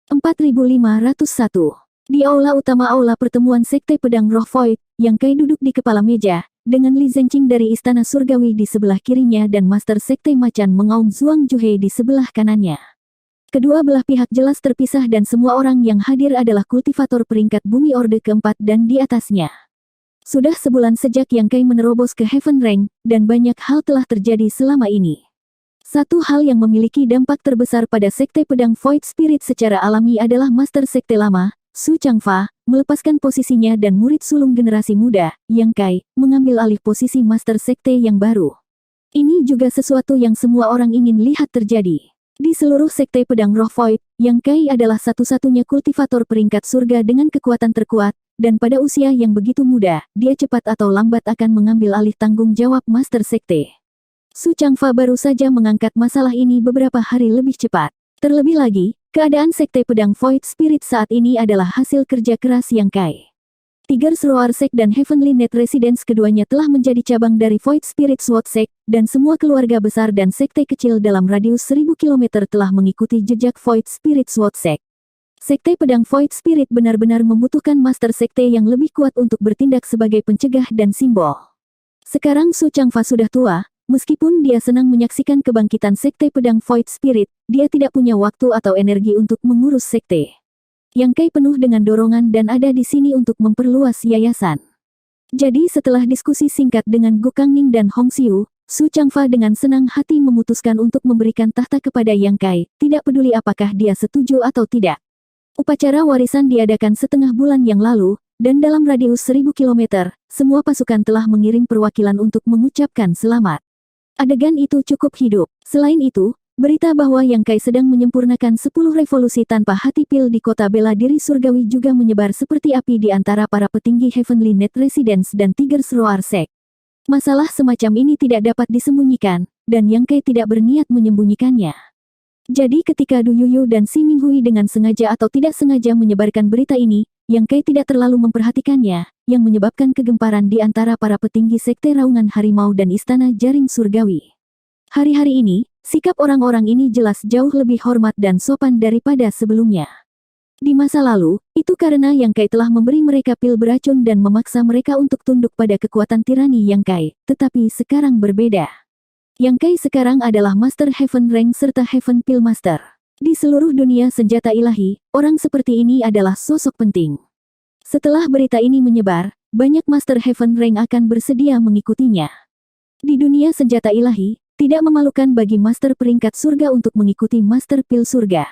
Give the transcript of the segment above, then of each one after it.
4501. Di aula utama aula pertemuan Sekte Pedang Roh Void, Yang Kai duduk di kepala meja, dengan Li Zengqing dari Istana Surgawi di sebelah kirinya dan Master Sekte Macan Mengaum Zhuang Juhei di sebelah kanannya. Kedua belah pihak jelas terpisah dan semua orang yang hadir adalah kultivator peringkat bumi Orde keempat dan di atasnya. Sudah sebulan sejak Yang Kai menerobos ke Heaven Rank, dan banyak hal telah terjadi selama ini. Satu hal yang memiliki dampak terbesar pada Sekte Pedang Void Spirit secara alami adalah Master Sekte Lama, Su Changfa, melepaskan posisinya dan murid sulung generasi muda, Yang Kai, mengambil alih posisi Master Sekte yang baru. Ini juga sesuatu yang semua orang ingin lihat terjadi. Di seluruh Sekte Pedang Roh Void, Yang Kai adalah satu-satunya kultivator peringkat surga dengan kekuatan terkuat, dan pada usia yang begitu muda, dia cepat atau lambat akan mengambil alih tanggung jawab Master Sekte. Su Changfa baru saja mengangkat masalah ini beberapa hari lebih cepat. Terlebih lagi, keadaan Sekte Pedang Void Spirit saat ini adalah hasil kerja keras Yang Kai. Tigers Roar Sect dan Heavenly Net Residence keduanya telah menjadi cabang dari Void Spirit Sword Sect, dan semua keluarga besar dan sekte kecil dalam radius 1000 km telah mengikuti jejak Void Spirit Sword Sect. Sekte Pedang Void Spirit benar-benar membutuhkan Master Sekte yang lebih kuat untuk bertindak sebagai pencegah dan simbol. Sekarang Su Changfa sudah tua. Meskipun dia senang menyaksikan kebangkitan Sekte Pedang Void Spirit, dia tidak punya waktu atau energi untuk mengurus sekte. Yang Kai penuh dengan dorongan dan ada di sini untuk memperluas yayasan. Jadi setelah diskusi singkat dengan Gu Kangning dan Hong Xiu, Su Changfa dengan senang hati memutuskan untuk memberikan tahta kepada Yang Kai, tidak peduli apakah dia setuju atau tidak. Upacara warisan diadakan setengah bulan yang lalu, dan dalam radius 1000 km, semua pasukan telah mengirim perwakilan untuk mengucapkan selamat. Adegan itu cukup hidup. Selain itu, berita bahwa Yang Kai sedang menyempurnakan 10 revolusi tanpa hati pil di kota bela diri surgawi juga menyebar seperti api di antara para petinggi Heavenly Net Residence dan Tigers Roar Sect. Masalah semacam ini tidak dapat disembunyikan, dan Yang Kai tidak berniat menyembunyikannya. Jadi ketika Du Yuyu dan Si Minghui dengan sengaja atau tidak sengaja menyebarkan berita ini, Yang Kai tidak terlalu memperhatikannya, yang menyebabkan kegemparan di antara para petinggi Sekte Raungan Harimau dan Istana Jaring Surgawi. Hari-hari ini, sikap orang-orang ini jelas jauh lebih hormat dan sopan daripada sebelumnya. Di masa lalu, itu karena Yang Kai telah memberi mereka pil beracun dan memaksa mereka untuk tunduk pada kekuatan tirani Yang Kai, tetapi sekarang berbeda. Yang Kai sekarang adalah Master Heaven Rank serta Heaven Pil Master. Di seluruh dunia senjata ilahi, orang seperti ini adalah sosok penting. Setelah berita ini menyebar, banyak Master Heaven Rank akan bersedia mengikutinya. Di dunia senjata ilahi, tidak memalukan bagi Master peringkat surga untuk mengikuti Master Pil surga.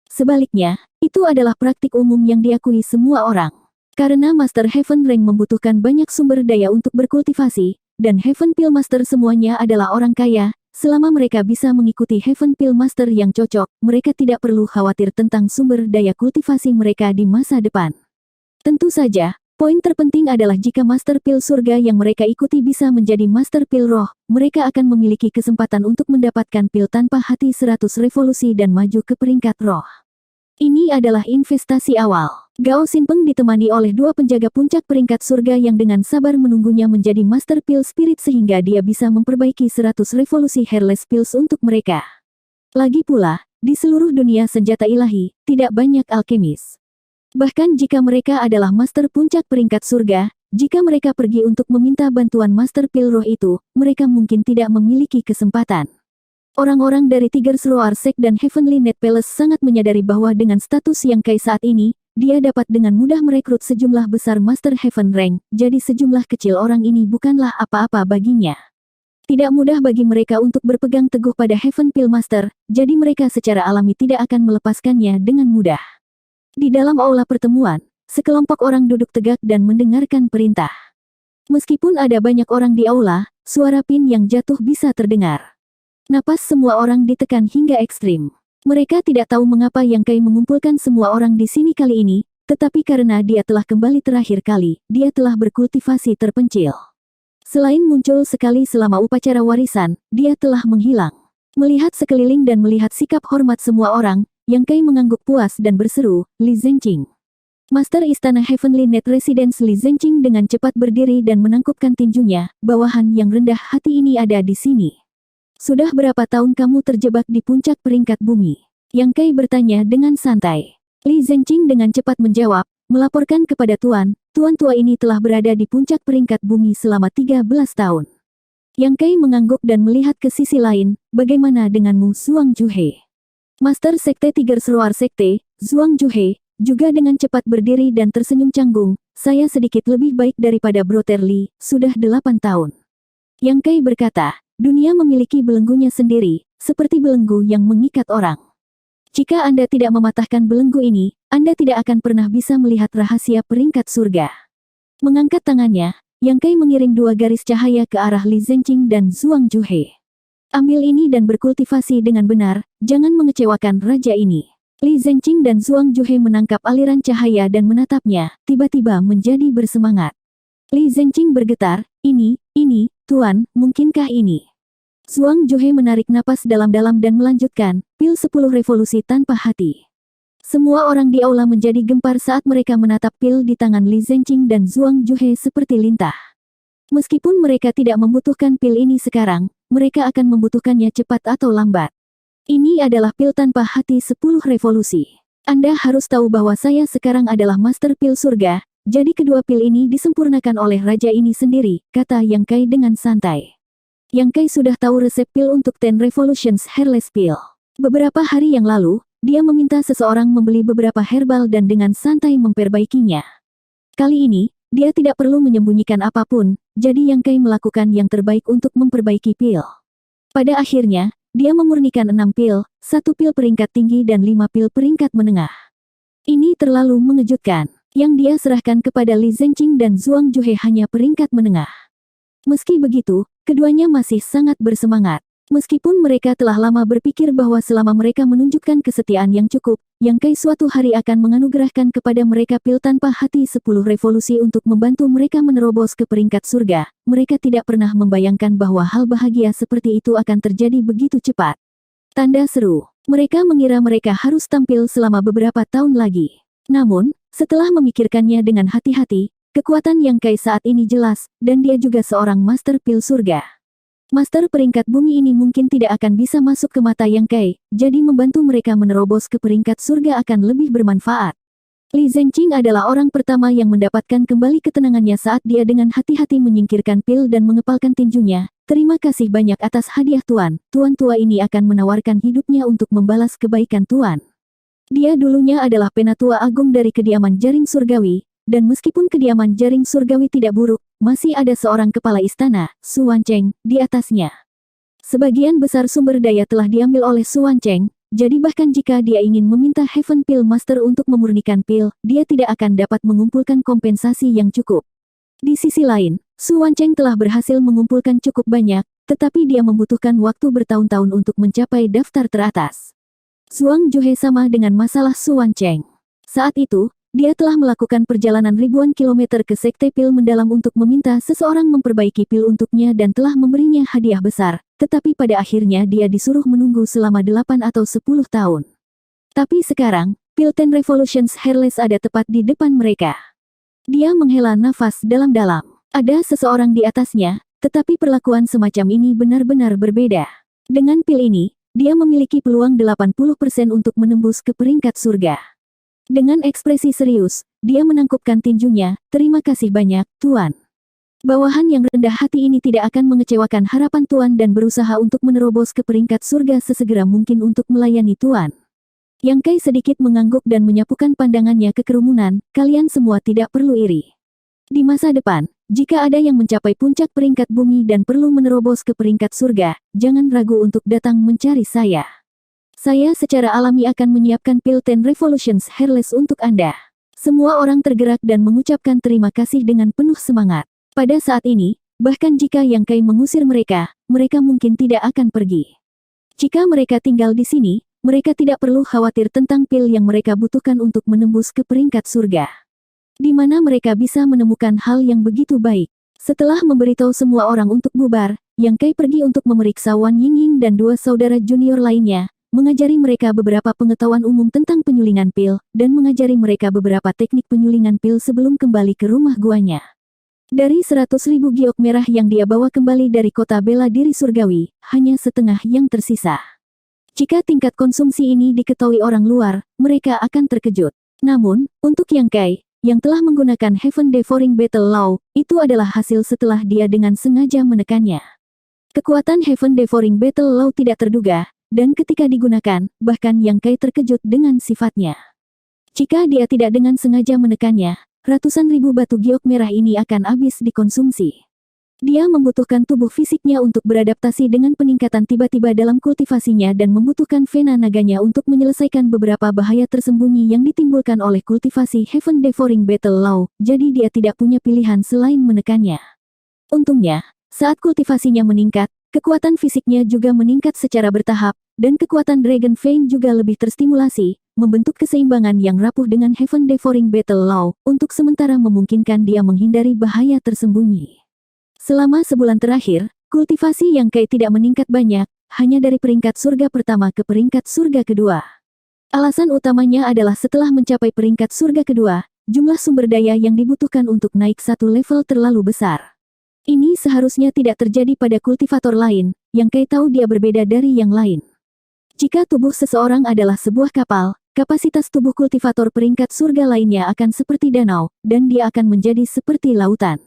Sebaliknya, itu adalah praktik umum yang diakui semua orang. Karena Master Heaven Rank membutuhkan banyak sumber daya untuk berkultivasi, dan Heaven Pil Master semuanya adalah orang kaya. Selama mereka bisa mengikuti Heaven Pil Master yang cocok, mereka tidak perlu khawatir tentang sumber daya kultivasi mereka di masa depan. Tentu saja, poin terpenting adalah jika Master Pil surga yang mereka ikuti bisa menjadi Master Pil roh, mereka akan memiliki kesempatan untuk mendapatkan pil tanpa hati 100 revolusi dan maju ke peringkat roh. Ini adalah investasi awal. Gao Xinpeng ditemani oleh 2 penjaga puncak peringkat surga yang dengan sabar menunggunya menjadi Master Pil Spirit sehingga dia bisa memperbaiki 100 revolusi Hairless Pills untuk mereka. Lagi pula, di seluruh dunia senjata ilahi, tidak banyak alkemis. Bahkan jika mereka adalah Master Puncak peringkat surga, jika mereka pergi untuk meminta bantuan Master Pil roh itu, mereka mungkin tidak memiliki kesempatan. Orang-orang dari Tigers Roar Sect dan Heavenly Net Palace sangat menyadari bahwa dengan status Yang Kai saat ini, dia dapat dengan mudah merekrut sejumlah besar Master Heaven Rank, jadi sejumlah kecil orang ini bukanlah apa-apa baginya. Tidak mudah bagi mereka untuk berpegang teguh pada Heaven Pil Master, jadi mereka secara alami tidak akan melepaskannya dengan mudah. Di dalam aula pertemuan, sekelompok orang duduk tegak dan mendengarkan perintah. Meskipun ada banyak orang di aula, suara pin yang jatuh bisa terdengar. Napas semua orang ditekan hingga ekstrim. Mereka tidak tahu mengapa Yang Kai mengumpulkan semua orang di sini kali ini, tetapi karena dia telah kembali terakhir kali, dia telah berkultivasi terpencil. Selain muncul sekali selama upacara warisan, dia telah menghilang. Melihat sekeliling dan melihat sikap hormat semua orang, Yang Kai mengangguk puas dan berseru, Li Zengqing. Master Istana Heavenly Net Residence Li Zengqing dengan cepat berdiri dan menangkupkan tinjunya, bawahan yang rendah hati ini ada di sini. Sudah berapa tahun kamu terjebak di puncak peringkat bumi? Yang Kai bertanya dengan santai. Li Zhenqing dengan cepat menjawab, melaporkan kepada Tuan tua ini telah berada di puncak peringkat bumi selama 13 tahun. Yang Kai mengangguk dan melihat ke sisi lain, bagaimana denganmu Zhuang Juhe? Master Sekte Tiger Seruar Sekte, Zhuang Juhe, juga dengan cepat berdiri dan tersenyum canggung, saya sedikit lebih baik daripada Brother Li, sudah 8 tahun. Yang Kai berkata, dunia memiliki belenggunya sendiri, seperti belenggu yang mengikat orang. Jika Anda tidak mematahkan belenggu ini, Anda tidak akan pernah bisa melihat rahasia peringkat surga. Mengangkat tangannya, Yang Kai mengirim 2 garis cahaya ke arah Li Zhenqing dan Zhuang Juhe. Ambil ini dan berkultivasi dengan benar, jangan mengecewakan raja ini. Li Zhenqing dan Zhuang Juhe menangkap aliran cahaya dan menatapnya, tiba-tiba menjadi bersemangat. Li Zhenqing bergetar, ini, Tuan, mungkinkah ini? Zhuang Juhe menarik napas dalam-dalam dan melanjutkan, pil 10 revolusi tanpa hati. Semua orang di aula menjadi gempar saat mereka menatap pil di tangan Li Zhenqing dan Zhuang Juhe seperti lintah. Meskipun mereka tidak membutuhkan pil ini sekarang, mereka akan membutuhkannya cepat atau lambat. Ini adalah pil tanpa hati 10 revolusi. Anda harus tahu bahwa saya sekarang adalah master pil surga, jadi kedua pil ini disempurnakan oleh raja ini sendiri, kata Yang Kai dengan santai. Yang Kai sudah tahu resep pil untuk 10 Revolutions Hairless Pill. Beberapa hari yang lalu, dia meminta seseorang membeli beberapa herbal dan dengan santai memperbaikinya. Kali ini, dia tidak perlu menyembunyikan apapun, jadi Yang Kai melakukan yang terbaik untuk memperbaiki pil. Pada akhirnya, dia memurnikan 6 pil, 1 pil peringkat tinggi dan 5 pil peringkat menengah. Ini terlalu mengejutkan. Yang dia serahkan kepada Li Zhenqing dan Zhuang Juhe hanya peringkat menengah. Meski begitu, keduanya masih sangat bersemangat. Meskipun mereka telah lama berpikir bahwa selama mereka menunjukkan kesetiaan yang cukup, Yang Kai suatu hari akan menganugerahkan kepada mereka pil tanpa hati 10 revolusi untuk membantu mereka menerobos ke peringkat surga, mereka tidak pernah membayangkan bahwa hal bahagia seperti itu akan terjadi begitu cepat. Tanda seru. Mereka mengira mereka harus tampil selama beberapa tahun lagi. Namun, setelah memikirkannya dengan hati-hati, kekuatan Yang Kai saat ini jelas, dan dia juga seorang master pil surga. Master peringkat bumi ini mungkin tidak akan bisa masuk ke mata Yang Kai, jadi membantu mereka menerobos ke peringkat surga akan lebih bermanfaat. Li Zhenqing adalah orang pertama yang mendapatkan kembali ketenangannya saat dia dengan hati-hati menyingkirkan pil dan mengepalkan tinjunya. Terima kasih banyak atas hadiah Tuan. Tuan tua ini akan menawarkan hidupnya untuk membalas kebaikan Tuan. Dia dulunya adalah penatua agung dari kediaman jaring surgawi, dan meskipun kediaman jaring surgawi tidak buruk, masih ada seorang kepala istana, Su Wancheng, di atasnya. Sebagian besar sumber daya telah diambil oleh Su Wancheng, jadi bahkan jika dia ingin meminta Heaven Pill Master untuk memurnikan pil, dia tidak akan dapat mengumpulkan kompensasi yang cukup. Di sisi lain, Su Wancheng telah berhasil mengumpulkan cukup banyak, tetapi dia membutuhkan waktu bertahun-tahun untuk mencapai daftar teratas. Zhuang Juhe sama dengan masalah Su Wancheng. Saat itu, dia telah melakukan perjalanan ribuan kilometer ke Sekte Pil Mendalam untuk meminta seseorang memperbaiki pil untuknya dan telah memberinya hadiah besar, tetapi pada akhirnya dia disuruh menunggu selama 8 atau 10 tahun. Tapi sekarang, pil 10 Revolutions Hairless ada tepat di depan mereka. Dia menghela nafas dalam-dalam. Ada seseorang di atasnya, tetapi perlakuan semacam ini benar-benar berbeda. Dengan pil ini, dia memiliki peluang 80% untuk menembus ke peringkat surga. Dengan ekspresi serius, dia menangkupkan tinjunya, terima kasih banyak, Tuan. Bawahan yang rendah hati ini tidak akan mengecewakan harapan Tuan dan berusaha untuk menerobos ke peringkat surga sesegera mungkin untuk melayani Tuan. Yang Kai sedikit mengangguk dan menyapukan pandangannya ke kerumunan, kalian semua tidak perlu iri. Di masa depan, jika ada yang mencapai puncak peringkat bumi dan perlu menerobos ke peringkat surga, jangan ragu untuk datang mencari saya. Saya secara alami akan menyiapkan pil 10 Revolutions Hairless untuk Anda. Semua orang tergerak dan mengucapkan terima kasih dengan penuh semangat. Pada saat ini, bahkan jika Yang Kai mengusir mereka, mereka mungkin tidak akan pergi. Jika mereka tinggal di sini, mereka tidak perlu khawatir tentang pil yang mereka butuhkan untuk menembus ke peringkat surga. Di mana mereka bisa menemukan hal yang begitu baik. Setelah memberitahu semua orang untuk bubar, Yang Kai pergi untuk memeriksa Wan Yingying dan 2 saudara junior lainnya, mengajari mereka beberapa pengetahuan umum tentang penyulingan pil, dan mengajari mereka beberapa teknik penyulingan pil sebelum kembali ke rumah guanya. Dari 100.000 giok merah yang dia bawa kembali dari kota bela diri surgawi, hanya setengah yang tersisa. Jika tingkat konsumsi ini diketahui orang luar, mereka akan terkejut. Namun, untuk Yang Kai, yang telah menggunakan Heaven Devouring Battle Law, itu adalah hasil setelah dia dengan sengaja menekannya. Kekuatan Heaven Devouring Battle Law tidak terduga, dan ketika digunakan, bahkan Yang Kai terkejut dengan sifatnya. Jika dia tidak dengan sengaja menekannya, ratusan ribu batu giok merah ini akan habis dikonsumsi. Dia membutuhkan tubuh fisiknya untuk beradaptasi dengan peningkatan tiba-tiba dalam kultivasinya dan membutuhkan vena naganya untuk menyelesaikan beberapa bahaya tersembunyi yang ditimbulkan oleh kultivasi Heaven Devouring Battle Law, jadi dia tidak punya pilihan selain menekannya. Untungnya, saat kultivasinya meningkat, kekuatan fisiknya juga meningkat secara bertahap, dan kekuatan Dragon Vein juga lebih terstimulasi, membentuk keseimbangan yang rapuh dengan Heaven Devouring Battle Law, untuk sementara memungkinkan dia menghindari bahaya tersembunyi. Selama sebulan terakhir, kultivasi Yang Kai tidak meningkat banyak, hanya dari peringkat surga pertama ke peringkat surga kedua. Alasan utamanya adalah setelah mencapai peringkat surga kedua, jumlah sumber daya yang dibutuhkan untuk naik satu level terlalu besar. Ini seharusnya tidak terjadi pada kultivator lain, Yang Kai tahu dia berbeda dari yang lain. Jika tubuh seseorang adalah sebuah kapal, kapasitas tubuh kultivator peringkat surga lainnya akan seperti danau, dan dia akan menjadi seperti lautan.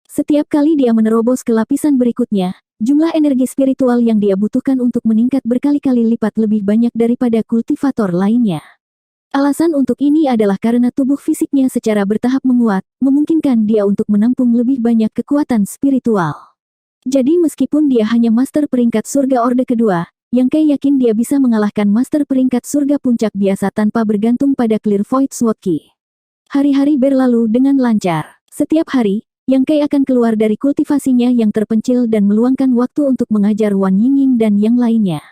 Setiap kali dia menerobos ke lapisan berikutnya, jumlah energi spiritual yang dia butuhkan untuk meningkat berkali-kali lipat lebih banyak daripada kultivator lainnya. Alasan untuk ini adalah karena tubuh fisiknya secara bertahap menguat, memungkinkan dia untuk menampung lebih banyak kekuatan spiritual. Jadi meskipun dia hanya master peringkat surga orde kedua, Yang Kai yakin dia bisa mengalahkan master peringkat surga puncak biasa tanpa bergantung pada Clear Void Sword Key. Hari-hari berlalu dengan lancar. Setiap hari, Yang Kai akan keluar dari kultivasinya yang terpencil dan meluangkan waktu untuk mengajar Wan Yingying dan yang lainnya.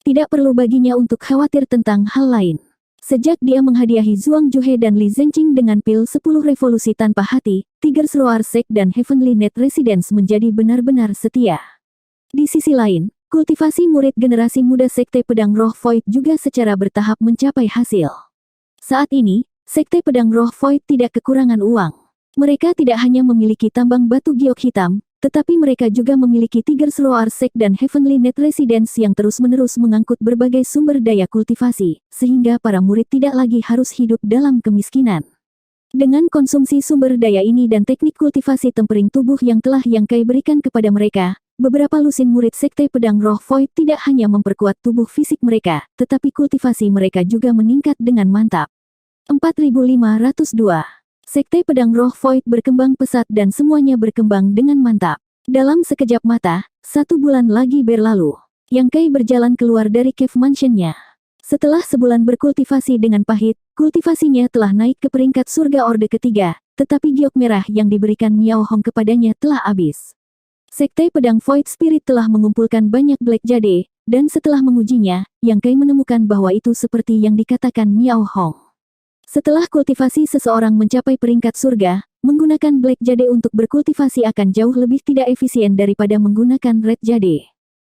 Tidak perlu baginya untuk khawatir tentang hal lain. Sejak dia menghadiahi Zhuang Juhe dan Li Zhenqing dengan pil 10 revolusi tanpa hati, Tiger's Roar Sect dan Heavenly Net Residence menjadi benar-benar setia. Di sisi lain, kultivasi murid generasi muda Sekte Pedang Roh Void juga secara bertahap mencapai hasil. Saat ini, Sekte Pedang Roh Void tidak kekurangan uang. Mereka tidak hanya memiliki tambang batu giok hitam, tetapi mereka juga memiliki Tiger's Roar Sect dan Heavenly Net Residence yang terus-menerus mengangkut berbagai sumber daya kultivasi, sehingga para murid tidak lagi harus hidup dalam kemiskinan. Dengan konsumsi sumber daya ini dan teknik kultivasi tempering tubuh yang telah Yang Kai berikan kepada mereka, beberapa lusin murid Sekte Pedang Roh Void tidak hanya memperkuat tubuh fisik mereka, tetapi kultivasi mereka juga meningkat dengan mantap. 4502 Sekte Pedang Roh Void berkembang pesat dan semuanya berkembang dengan mantap. Dalam sekejap mata, 1 bulan lagi berlalu. Yang Kai berjalan keluar dari cave mansion-nya. Setelah sebulan berkultivasi dengan pahit, kultivasinya telah naik ke peringkat surga orde ketiga, tetapi giok merah yang diberikan Miao Hong kepadanya telah habis. Sekte Pedang Void Spirit telah mengumpulkan banyak Black Jade, dan setelah mengujinya, Yang Kai menemukan bahwa itu seperti yang dikatakan Miao Hong. Setelah kultivasi seseorang mencapai peringkat surga, menggunakan Black Jade untuk berkultivasi akan jauh lebih tidak efisien daripada menggunakan Red Jade.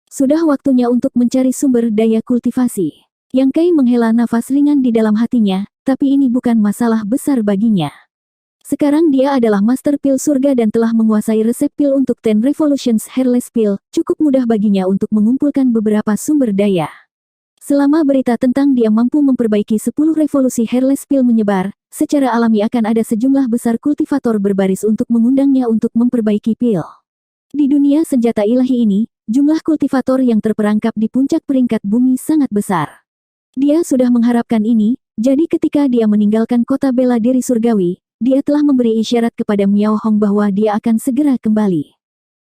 Sudah waktunya untuk mencari sumber daya kultivasi. Yang Kai menghela nafas ringan di dalam hatinya, tapi ini bukan masalah besar baginya. Sekarang dia adalah Master Pil Surga dan telah menguasai resep pil untuk 10 Revolutions Hairless Pill, cukup mudah baginya untuk mengumpulkan beberapa sumber daya. Selama berita tentang dia mampu memperbaiki 10 revolusi Hairless Pill menyebar, secara alami akan ada sejumlah besar kultivator berbaris untuk mengundangnya untuk memperbaiki pil. Di dunia senjata ilahi ini, jumlah kultivator yang terperangkap di puncak peringkat bumi sangat besar. Dia sudah mengharapkan ini, jadi ketika dia meninggalkan kota bela diri surgawi, dia telah memberi isyarat kepada Miao Hong bahwa dia akan segera kembali.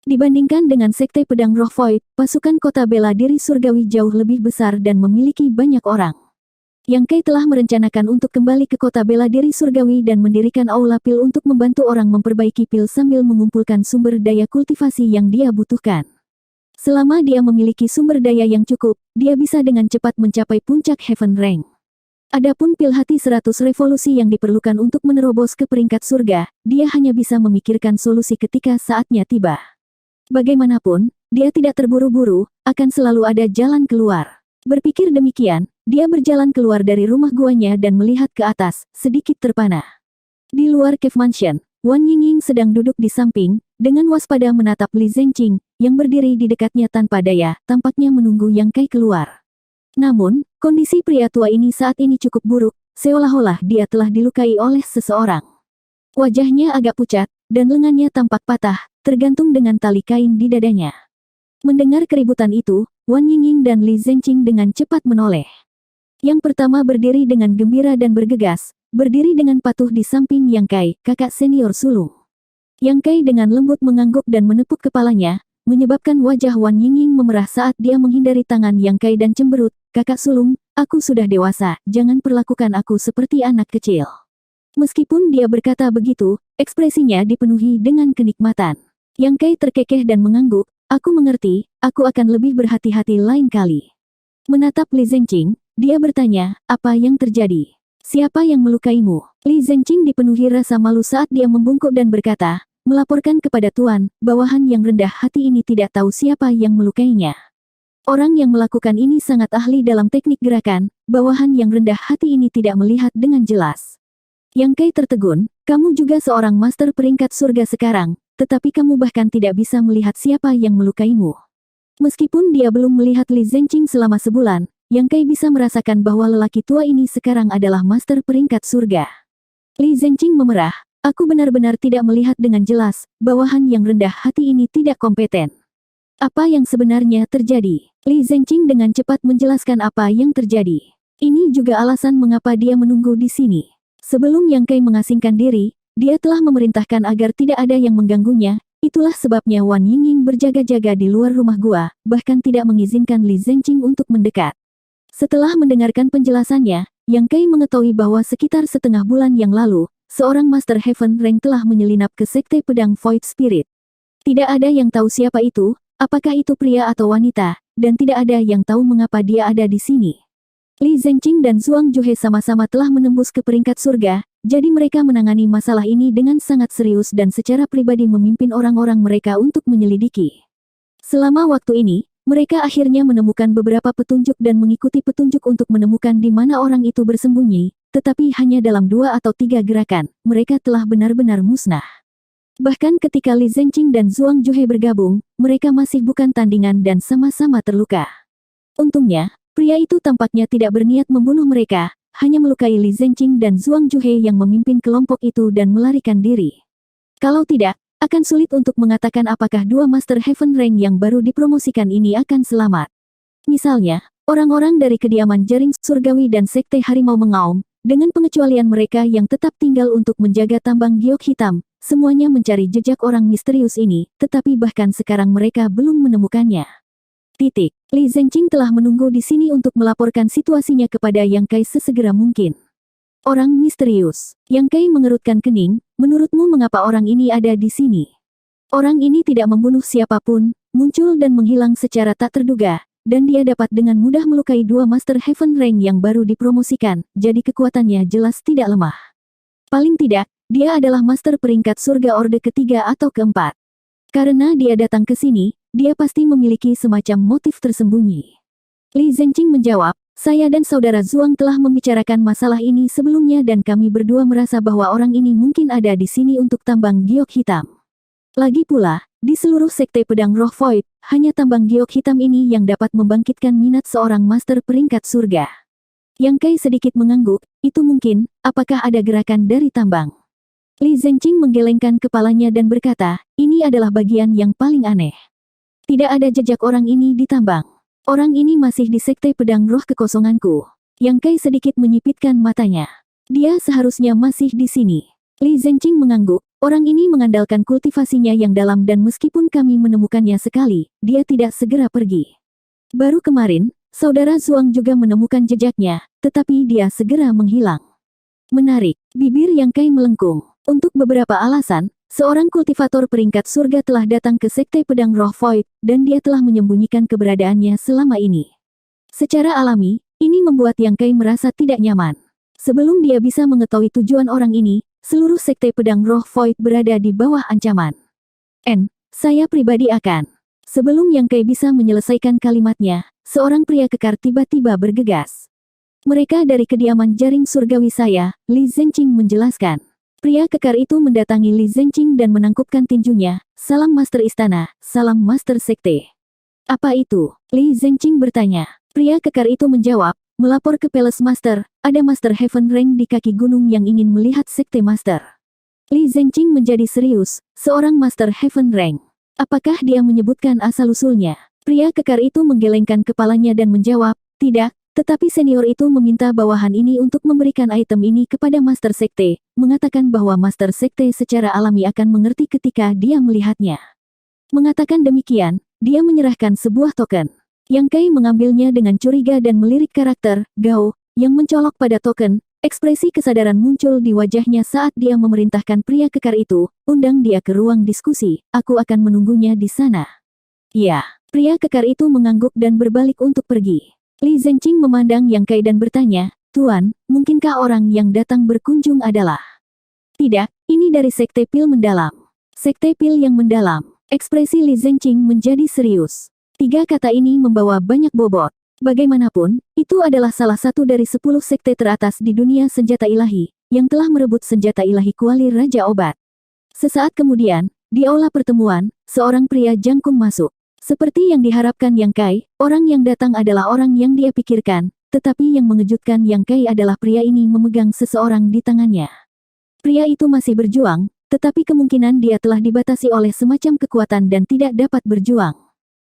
Dibandingkan dengan Sekte Pedang Roh Void, pasukan kota bela diri surgawi jauh lebih besar dan memiliki banyak orang. Yang Kai telah merencanakan untuk kembali ke kota bela diri surgawi dan mendirikan aula pil untuk membantu orang memperbaiki pil sambil mengumpulkan sumber daya kultivasi yang dia butuhkan. Selama dia memiliki sumber daya yang cukup, dia bisa dengan cepat mencapai puncak Heaven Rank. Adapun pil hati 100 revolusi yang diperlukan untuk menerobos ke peringkat surga, dia hanya bisa memikirkan solusi ketika saatnya tiba. Bagaimanapun, dia tidak terburu-buru, akan selalu ada jalan keluar. Berpikir demikian, dia berjalan keluar dari rumah guanya dan melihat ke atas, sedikit terpana. Di luar cave mansion, Wan Yingying sedang duduk di samping, dengan waspada menatap Li Zhenqing, yang berdiri di dekatnya tanpa daya, tampaknya menunggu Yang Kai keluar. Namun, kondisi pria tua ini saat ini cukup buruk, seolah-olah dia telah dilukai oleh seseorang. Wajahnya agak pucat, dan lengannya tampak patah, tergantung dengan tali kain di dadanya. Mendengar keributan itu, Wan Yingying dan Li Zhenqing dengan cepat menoleh. Yang pertama berdiri dengan gembira dan bergegas, berdiri dengan patuh di samping Yang Kai, kakak senior sulung. Yang Kai dengan lembut mengangguk dan menepuk kepalanya, menyebabkan wajah Wan Yingying memerah saat dia menghindari tangan Yang Kai dan cemberut, "Kakak sulung, aku sudah dewasa, jangan perlakukan aku seperti anak kecil." Meskipun dia berkata begitu, ekspresinya dipenuhi dengan kenikmatan. Yang Kai terkekeh dan mengangguk, "Aku mengerti, aku akan lebih berhati-hati lain kali." Menatap Li Zhenqing, dia bertanya, "Apa yang terjadi? Siapa yang melukaimu?" Li Zhenqing dipenuhi rasa malu saat dia membungkuk dan berkata, "Melaporkan kepada Tuan, bawahan yang rendah hati ini tidak tahu siapa yang melukainya. Orang yang melakukan ini sangat ahli dalam teknik gerakan, bawahan yang rendah hati ini tidak melihat dengan jelas." Yang Kai tertegun, "Kamu juga seorang master peringkat surga sekarang, tetapi kamu bahkan tidak bisa melihat siapa yang melukaimu." Meskipun dia belum melihat Li Zhenqing selama sebulan, Yang Kai bisa merasakan bahwa lelaki tua ini sekarang adalah master peringkat surga. Li Zhenqing memerah, "Aku benar-benar tidak melihat dengan jelas, bawahan yang rendah hati ini tidak kompeten. Apa yang sebenarnya terjadi?" Li Zhenqing dengan cepat menjelaskan apa yang terjadi. Ini juga alasan mengapa dia menunggu di sini. Sebelum Yang Kai mengasingkan diri, dia telah memerintahkan agar tidak ada yang mengganggunya, itulah sebabnya Wan Yingying berjaga-jaga di luar rumah gua, bahkan tidak mengizinkan Li Zhenqing untuk mendekat. Setelah mendengarkan penjelasannya, Yang Kai mengetahui bahwa sekitar setengah bulan yang lalu, seorang Master Heaven Rank telah menyelinap ke Sekte Pedang Void Spirit. Tidak ada yang tahu siapa itu, apakah itu pria atau wanita, dan tidak ada yang tahu mengapa dia ada di sini. Li Zhenqing dan Zhuang Juhe sama-sama telah menembus ke peringkat surga, jadi mereka menangani masalah ini dengan sangat serius dan secara pribadi memimpin orang-orang mereka untuk menyelidiki. Selama waktu ini, mereka akhirnya menemukan beberapa petunjuk dan mengikuti petunjuk untuk menemukan di mana orang itu bersembunyi, tetapi hanya dalam 2 atau 3 gerakan, mereka telah benar-benar musnah. Bahkan ketika Li Zhenqing dan Zhuang Juhe bergabung, mereka masih bukan tandingan dan sama-sama terluka. Untungnya, pria itu tampaknya tidak berniat membunuh mereka, hanya melukai Li Zhenqing dan Zhuang Juhe yang memimpin kelompok itu dan melarikan diri. Kalau tidak, akan sulit untuk mengatakan apakah 2 Master Heaven Rank yang baru dipromosikan ini akan selamat. Misalnya, orang-orang dari kediaman jaring surgawi dan Sekte Harimau Mengaum, dengan pengecualian mereka yang tetap tinggal untuk menjaga tambang giok hitam, semuanya mencari jejak orang misterius ini, tetapi bahkan sekarang mereka belum menemukannya. Li Zhenqing telah menunggu di sini untuk melaporkan situasinya kepada Yang Kai sesegera mungkin. Orang misterius. Yang Kai mengerutkan kening, "Menurutmu mengapa orang ini ada di sini?" Orang ini tidak membunuh siapapun, muncul dan menghilang secara tak terduga, dan dia dapat dengan mudah melukai 2 Master Heaven Rank yang baru dipromosikan, jadi kekuatannya jelas tidak lemah. Paling tidak, dia adalah Master peringkat surga orde ketiga atau keempat. Karena dia datang ke sini, dia pasti memiliki semacam motif tersembunyi. Li Zhenqing menjawab, "Saya dan saudara Zhuang telah membicarakan masalah ini sebelumnya dan kami berdua merasa bahwa orang ini mungkin ada di sini untuk tambang giok hitam. Lagi pula, di seluruh Sekte Pedang Roh Void, hanya tambang giok hitam ini yang dapat membangkitkan minat seorang master peringkat surga." Yang Kai sedikit mengangguk, "Itu mungkin, apakah ada gerakan dari tambang?" Li Zhenqing menggelengkan kepalanya dan berkata, "Ini adalah bagian yang paling aneh. Tidak ada jejak orang ini di tambang. Orang ini masih di Sekte Pedang Roh Kekosonganku." Yang Kai sedikit menyipitkan matanya. "Dia seharusnya masih di sini." Li Zhenqing mengangguk, "Orang ini mengandalkan kultivasinya yang dalam dan meskipun kami menemukannya sekali, dia tidak segera pergi. Baru kemarin, saudara Zhuang juga menemukan jejaknya, tetapi dia segera menghilang." Menarik, bibir Yang Kai melengkung. Untuk beberapa alasan, seorang kultivator peringkat surga telah datang ke Sekte Pedang Roh Void, dan dia telah menyembunyikan keberadaannya selama ini. Secara alami, ini membuat Yang Kai merasa tidak nyaman. Sebelum dia bisa mengetahui tujuan orang ini, seluruh Sekte Pedang Roh Void berada di bawah ancaman. Saya pribadi akan." Sebelum Yang Kai bisa menyelesaikan kalimatnya, seorang pria kekar tiba-tiba bergegas. "Mereka dari kediaman jaring surgawi saya," Li Zhenqing menjelaskan. Pria kekar itu mendatangi Li Zhenqing dan menangkupkan tinjunya, "Salam Master Istana, salam Master Sekte." "Apa itu?" Li Zhenqing bertanya. Pria kekar itu menjawab, melapor ke Palace Master, ada Master Heaven Rank di kaki gunung yang ingin melihat Sekte Master. Li Zengqing menjadi serius, seorang Master Heaven Rank. Apakah dia menyebutkan asal-usulnya? Pria kekar itu menggelengkan kepalanya dan menjawab, tidak, tetapi senior itu meminta bawahan ini untuk memberikan item ini kepada Master Sekte, mengatakan bahwa Master Sekte secara alami akan mengerti ketika dia melihatnya. Mengatakan demikian, dia menyerahkan sebuah token. Yang Kai mengambilnya dengan curiga dan melirik karakter, Gao, yang mencolok pada token. Ekspresi kesadaran muncul di wajahnya saat dia memerintahkan pria kekar itu, undang dia ke ruang diskusi, aku akan menunggunya di sana. Ya, pria kekar itu mengangguk dan berbalik untuk pergi. Li Zengqing memandang Yang Kai dan bertanya, Tuan, mungkinkah orang yang datang berkunjung adalah? Tidak, ini dari Sekte Pil Mendalam. Sekte Pil yang mendalam. Ekspresi Li Zengqing menjadi serius. 3 kata ini membawa banyak bobot. Bagaimanapun, itu adalah salah satu dari 10 sekte teratas di dunia senjata ilahi, yang telah merebut senjata ilahi kuali Raja Obat. Sesaat kemudian, di aula pertemuan, seorang pria jangkung masuk. Seperti yang diharapkan Yang Kai, orang yang datang adalah orang yang dia pikirkan, tetapi yang mengejutkan Yang Kai adalah pria ini memegang seseorang di tangannya. Pria itu masih berjuang, tetapi kemungkinan dia telah dibatasi oleh semacam kekuatan dan tidak dapat berjuang.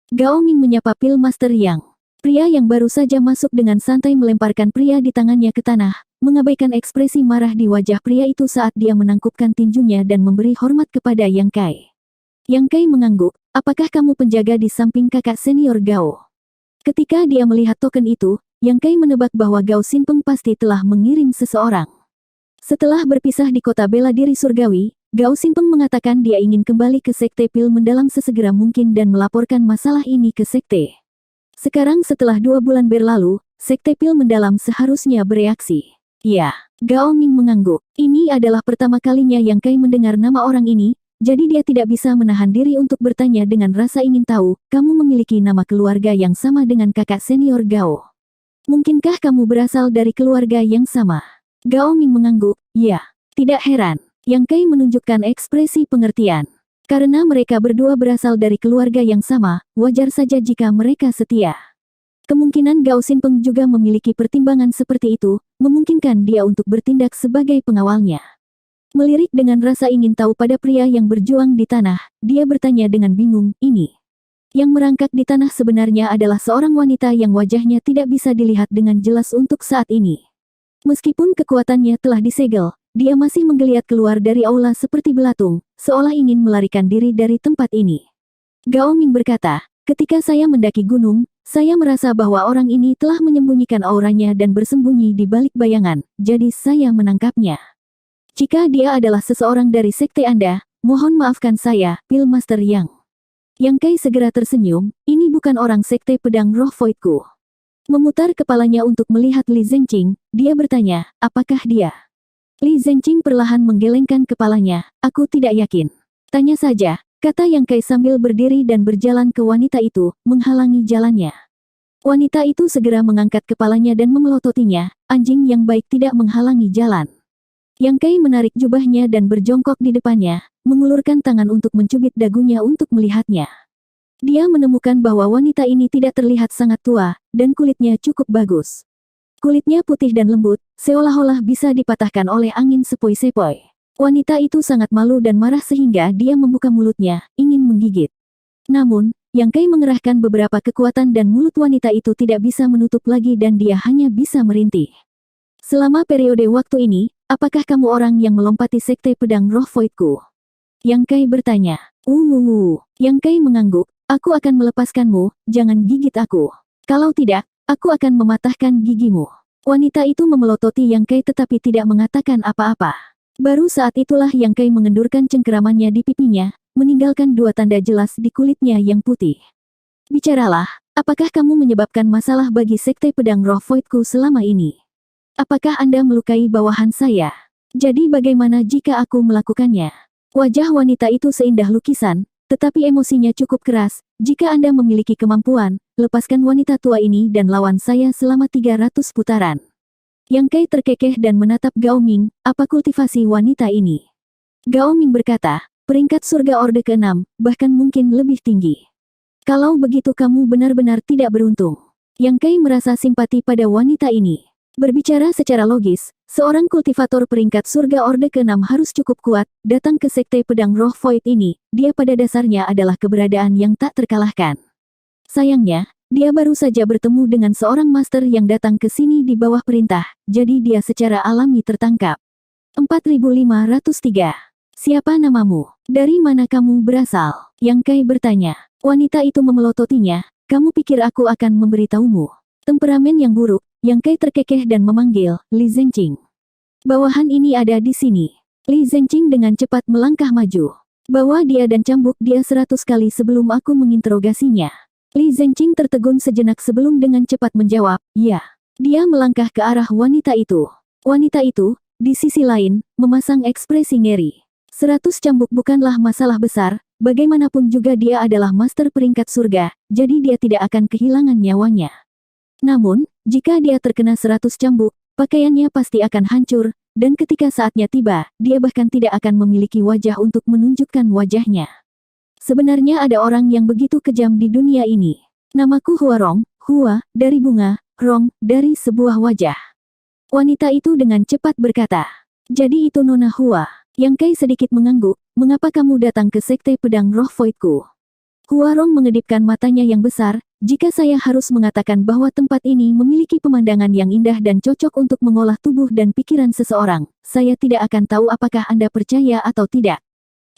Gao Ming menyapa Pil Master Yang. Pria yang baru saja masuk dengan santai melemparkan pria di tangannya ke tanah, mengabaikan ekspresi marah di wajah pria itu saat dia menangkupkan tinjunya dan memberi hormat kepada Yang Kai. Yang Kai mengangguk, apakah kamu penjaga di samping kakak senior Gao? Ketika dia melihat token itu, Yang Kai menebak bahwa Gao Xinpeng pasti telah mengirim seseorang. Setelah berpisah di kota bela diri surgawi, Gao Xinpeng mengatakan dia ingin kembali ke Sekte Pil Mendalam sesegera mungkin dan melaporkan masalah ini ke Sekte. Sekarang setelah 2 bulan berlalu, Sekte Pil Mendalam seharusnya bereaksi. Ya, Gao Ming mengangguk. Ini adalah pertama kalinya Yang Kai mendengar nama orang ini, jadi dia tidak bisa menahan diri untuk bertanya dengan rasa ingin tahu, kamu memiliki nama keluarga yang sama dengan kakak senior Gao. Mungkinkah kamu berasal dari keluarga yang sama? Gao Ming mengangguk, ya. Tidak heran. Yang Kai menunjukkan ekspresi pengertian. Karena mereka berdua berasal dari keluarga yang sama, wajar saja jika mereka setia. Kemungkinan Gao Xinpeng juga memiliki pertimbangan seperti itu, memungkinkan dia untuk bertindak sebagai pengawalnya. Melirik dengan rasa ingin tahu pada pria yang berjuang di tanah, dia bertanya dengan bingung, ini. Yang merangkak di tanah sebenarnya adalah seorang wanita yang wajahnya tidak bisa dilihat dengan jelas untuk saat ini. Meskipun kekuatannya telah disegel, dia masih menggeliat keluar dari aula seperti belatung, seolah ingin melarikan diri dari tempat ini. Gao Ming berkata, ketika saya mendaki gunung, saya merasa bahwa orang ini telah menyembunyikan auranya dan bersembunyi di balik bayangan, jadi saya menangkapnya. Jika dia adalah seseorang dari sekte Anda, mohon maafkan saya, Pil Master Yang. Yang Kai segera tersenyum, ini bukan orang sekte pedang roh voidku. Memutar kepalanya untuk melihat Li Zengqing, dia bertanya, apakah dia? Li Zengqing perlahan menggelengkan kepalanya, aku tidak yakin. Tanya saja, kata Yang Kai sambil berdiri dan berjalan ke wanita itu, menghalangi jalannya. Wanita itu segera mengangkat kepalanya dan memelototinya, anjing yang baik tidak menghalangi jalan. Yang Kai menarik jubahnya dan berjongkok di depannya, mengulurkan tangan untuk mencubit dagunya untuk melihatnya. Dia menemukan bahwa wanita ini tidak terlihat sangat tua, dan kulitnya cukup bagus. Kulitnya putih dan lembut, seolah-olah bisa dipatahkan oleh angin sepoi-sepoi. Wanita itu sangat malu dan marah sehingga dia membuka mulutnya, ingin menggigit. Namun, Yang Kai mengerahkan beberapa kekuatan dan mulut wanita itu tidak bisa menutup lagi dan dia hanya bisa merintih. Selama periode waktu ini, apakah kamu orang yang melompati sekte pedang roh voidku? Yang Kai bertanya. Yang Kai mengangguk, aku akan melepaskanmu, jangan gigit aku. Kalau tidak, aku akan mematahkan gigimu. Wanita itu memelototi Yang Kai tetapi tidak mengatakan apa-apa. Baru saat itulah Yang Kai mengendurkan cengkeramannya di pipinya, meninggalkan 2 tanda jelas di kulitnya yang putih. Bicaralah, apakah kamu menyebabkan masalah bagi sekte pedang roh voidku selama ini? Apakah Anda melukai bawahan saya? Jadi bagaimana jika aku melakukannya? Wajah wanita itu seindah lukisan, tetapi emosinya cukup keras. Jika Anda memiliki kemampuan, lepaskan wanita tua ini dan lawan saya selama 300 putaran. Yang Kai terkekeh dan menatap Gao Ming, apa kultivasi wanita ini? Gao Ming berkata, peringkat surga orde ke-6, bahkan mungkin lebih tinggi. Kalau begitu kamu benar-benar tidak beruntung. Yang Kai merasa simpati pada wanita ini. Berbicara secara logis, seorang kultivator peringkat surga Orde ke-6 harus cukup kuat, datang ke Sekte Pedang Roh Void ini, dia pada dasarnya adalah keberadaan yang tak terkalahkan. Sayangnya, dia baru saja bertemu dengan seorang master yang datang ke sini di bawah perintah, jadi dia secara alami tertangkap. 4503. Siapa namamu? Dari mana kamu berasal? Yang Kai bertanya. Wanita itu memelototinya, kamu pikir aku akan memberitahumu? Temperamen yang buruk, Yang Kai terkekeh dan memanggil, Li Zengqing. Bawahan ini ada di sini. Li Zengqing dengan cepat melangkah maju. Bawa dia dan cambuk dia 100 kali sebelum aku menginterogasinya. Li Zengqing tertegun sejenak sebelum dengan cepat menjawab, ya. Dia melangkah ke arah wanita itu. Wanita itu, di sisi lain, memasang ekspresi ngeri. 100 cambuk bukanlah masalah besar, bagaimanapun juga dia adalah master peringkat surga, jadi dia tidak akan kehilangan nyawanya. Namun, jika dia terkena 100 cambuk, pakaiannya pasti akan hancur, dan ketika saatnya tiba, dia bahkan tidak akan memiliki wajah untuk menunjukkan wajahnya. Sebenarnya ada orang yang begitu kejam di dunia ini. Namaku Hua Rong, Hua, dari bunga, Rong, dari sebuah wajah. Wanita itu dengan cepat berkata. Jadi itu Nona Hua. Yang Kai sedikit mengangguk, mengapa kamu datang ke Sekte Pedang Roh Voidku? Hua Rong mengedipkan matanya yang besar, jika saya harus mengatakan bahwa tempat ini memiliki pemandangan yang indah dan cocok untuk mengolah tubuh dan pikiran seseorang, saya tidak akan tahu apakah Anda percaya atau tidak.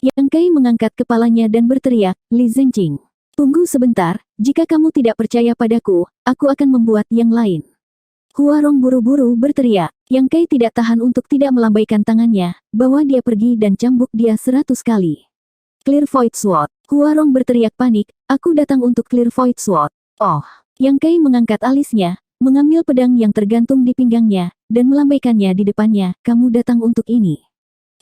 Yang Kai mengangkat kepalanya dan berteriak, Li Zengqing. Tunggu sebentar, jika kamu tidak percaya padaku, aku akan membuat yang lain. Hua Rong buru-buru berteriak, Yang Kai tidak tahan untuk tidak melambaikan tangannya, bawa dia pergi dan cambuk dia 100 kali. Clear Void Sword. Hua Rong berteriak panik, aku datang untuk Clear Void Sword. Oh. Yang Kai mengangkat alisnya, mengambil pedang yang tergantung di pinggangnya, dan melambaikannya di depannya, kamu datang untuk ini.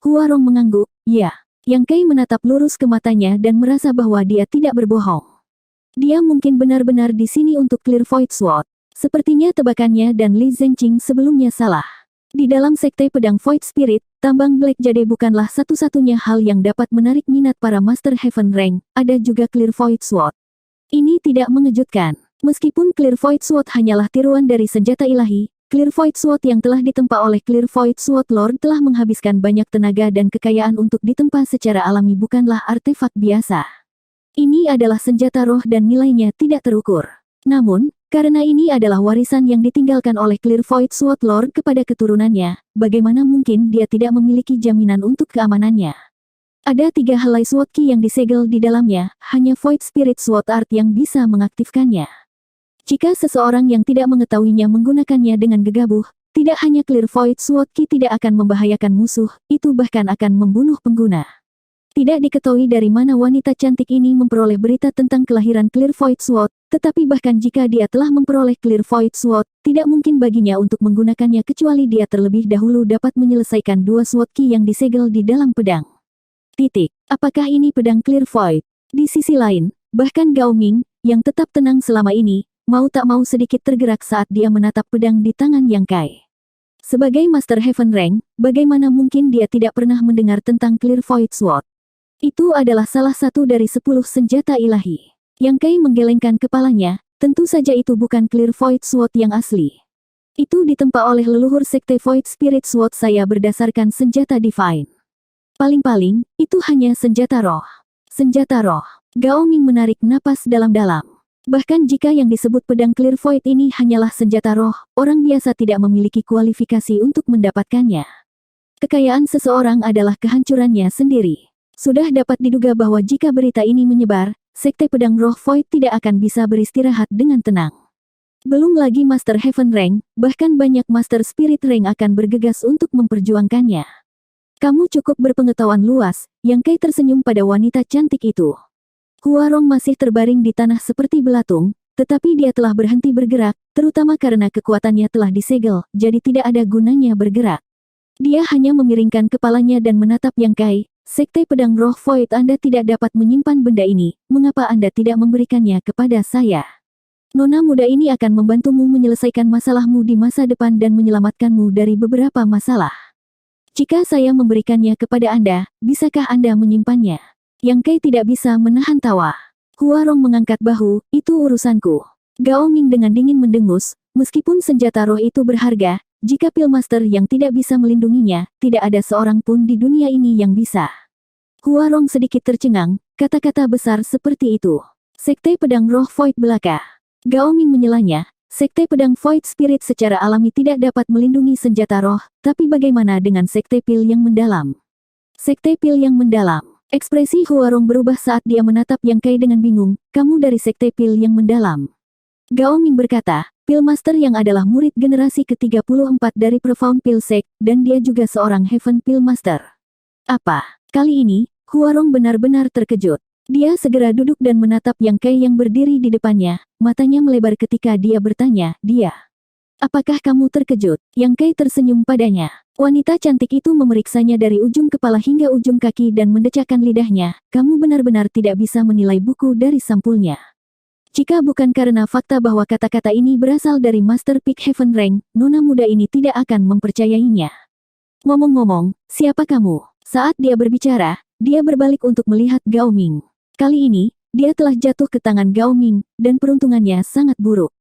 Hua Rong mengangguk, ya. Yang Kai menatap lurus ke matanya dan merasa bahwa dia tidak berbohong. Dia mungkin benar-benar di sini untuk Clear Void Sword. Sepertinya tebakannya dan Li Zengqing sebelumnya salah. Di dalam Sekte Pedang Void Spirit, tambang Black Jade bukanlah satu-satunya hal yang dapat menarik minat para Master Heaven Rank, ada juga Clear Void Sword. Ini tidak mengejutkan. Meskipun Clear Void Sword hanyalah tiruan dari senjata ilahi, Clear Void Sword yang telah ditempa oleh Clear Void Sword Lord telah menghabiskan banyak tenaga dan kekayaan untuk ditempa secara alami bukanlah artefak biasa. Ini adalah senjata roh dan nilainya tidak terukur. Namun, karena ini adalah warisan yang ditinggalkan oleh Clear Void Sword Lord kepada keturunannya, bagaimana mungkin dia tidak memiliki jaminan untuk keamanannya? Ada 3 helai sword key yang disegel di dalamnya, hanya Void Spirit Sword Art yang bisa mengaktifkannya. Jika seseorang yang tidak mengetahuinya menggunakannya dengan gegabah, tidak hanya Clear Void Sword Key tidak akan membahayakan musuh, itu bahkan akan membunuh pengguna. Tidak diketahui dari mana wanita cantik ini memperoleh berita tentang kelahiran Clear Void Sword, tetapi bahkan jika dia telah memperoleh Clear Void Sword, tidak mungkin baginya untuk menggunakannya kecuali dia terlebih dahulu dapat menyelesaikan 2 sword key yang disegel di dalam pedang. Apakah ini pedang Clear Void? Di sisi lain, bahkan Gao Ming, yang tetap tenang selama ini, mau tak mau sedikit tergerak saat dia menatap pedang di tangan Yang Kai. Sebagai Master Heaven Rank, bagaimana mungkin dia tidak pernah mendengar tentang Clear Void Sword? Itu adalah salah satu dari 10 senjata ilahi. Yang Kai menggelengkan kepalanya, tentu saja itu bukan Clear Void Sword yang asli. Itu ditempa oleh leluhur Sekte Void Spirit Sword saya berdasarkan senjata Divine. Paling-paling, itu hanya senjata roh. Senjata roh. Gao Ming menarik napas dalam-dalam. Bahkan jika yang disebut pedang Clear Void ini hanyalah senjata roh, orang biasa tidak memiliki kualifikasi untuk mendapatkannya. Kekayaan seseorang adalah kehancurannya sendiri. Sudah dapat diduga bahwa jika berita ini menyebar, Sekte Pedang Roh Void tidak akan bisa beristirahat dengan tenang. Belum lagi Master Heaven Rank, bahkan banyak Master Spirit Rank akan bergegas untuk memperjuangkannya. Kamu cukup berpengetahuan luas, Yang Kai tersenyum pada wanita cantik itu. Hua Rong masih terbaring di tanah seperti belatung, tetapi dia telah berhenti bergerak, terutama karena kekuatannya telah disegel, jadi tidak ada gunanya bergerak. Dia hanya memiringkan kepalanya dan menatap Yang Kai. Sekte Pedang Roh Void Anda tidak dapat menyimpan benda ini, mengapa Anda tidak memberikannya kepada saya? Nona muda ini akan membantumu menyelesaikan masalahmu di masa depan dan menyelamatkanmu dari beberapa masalah. Jika saya memberikannya kepada Anda, bisakah Anda menyimpannya? Yang Kai tidak bisa menahan tawa. Hua Rong mengangkat bahu, itu urusanku. Gao Ming dengan dingin mendengus, meskipun senjata roh itu berharga, jika Pillmaster yang tidak bisa melindunginya, tidak ada seorang pun di dunia ini yang bisa. Huarong sedikit tercengang, kata-kata besar seperti itu. Sekte Pedang Roh Void belaka. Gao Ming menyelanya, Sekte Pedang Void Spirit secara alami tidak dapat melindungi senjata roh, tapi bagaimana dengan Sekte Pil yang mendalam? Sekte Pil yang mendalam. Ekspresi Huarong berubah saat dia menatap Yang Kai dengan bingung, kamu dari Sekte Pil yang mendalam. Gao Ming berkata, Pillmaster yang adalah murid generasi ke-34 dari Profound Pill Sect, dan dia juga seorang Heaven Pillmaster. Apa? Kali ini, Huarong benar-benar terkejut. Dia segera duduk dan menatap Yang Kai yang berdiri di depannya, matanya melebar ketika dia bertanya, dia. Apakah kamu terkejut? Yang Kai tersenyum padanya. Wanita cantik itu memeriksanya dari ujung kepala hingga ujung kaki dan mendecakkan lidahnya, kamu benar-benar tidak bisa menilai buku dari sampulnya. Jika bukan karena fakta bahwa kata-kata ini berasal dari Master Peak Heaven Rank, nona muda ini tidak akan mempercayainya. Ngomong-ngomong, siapa kamu? Saat dia berbicara, dia berbalik untuk melihat Gao Ming. Kali ini, dia telah jatuh ke tangan Gao Ming, dan peruntungannya sangat buruk.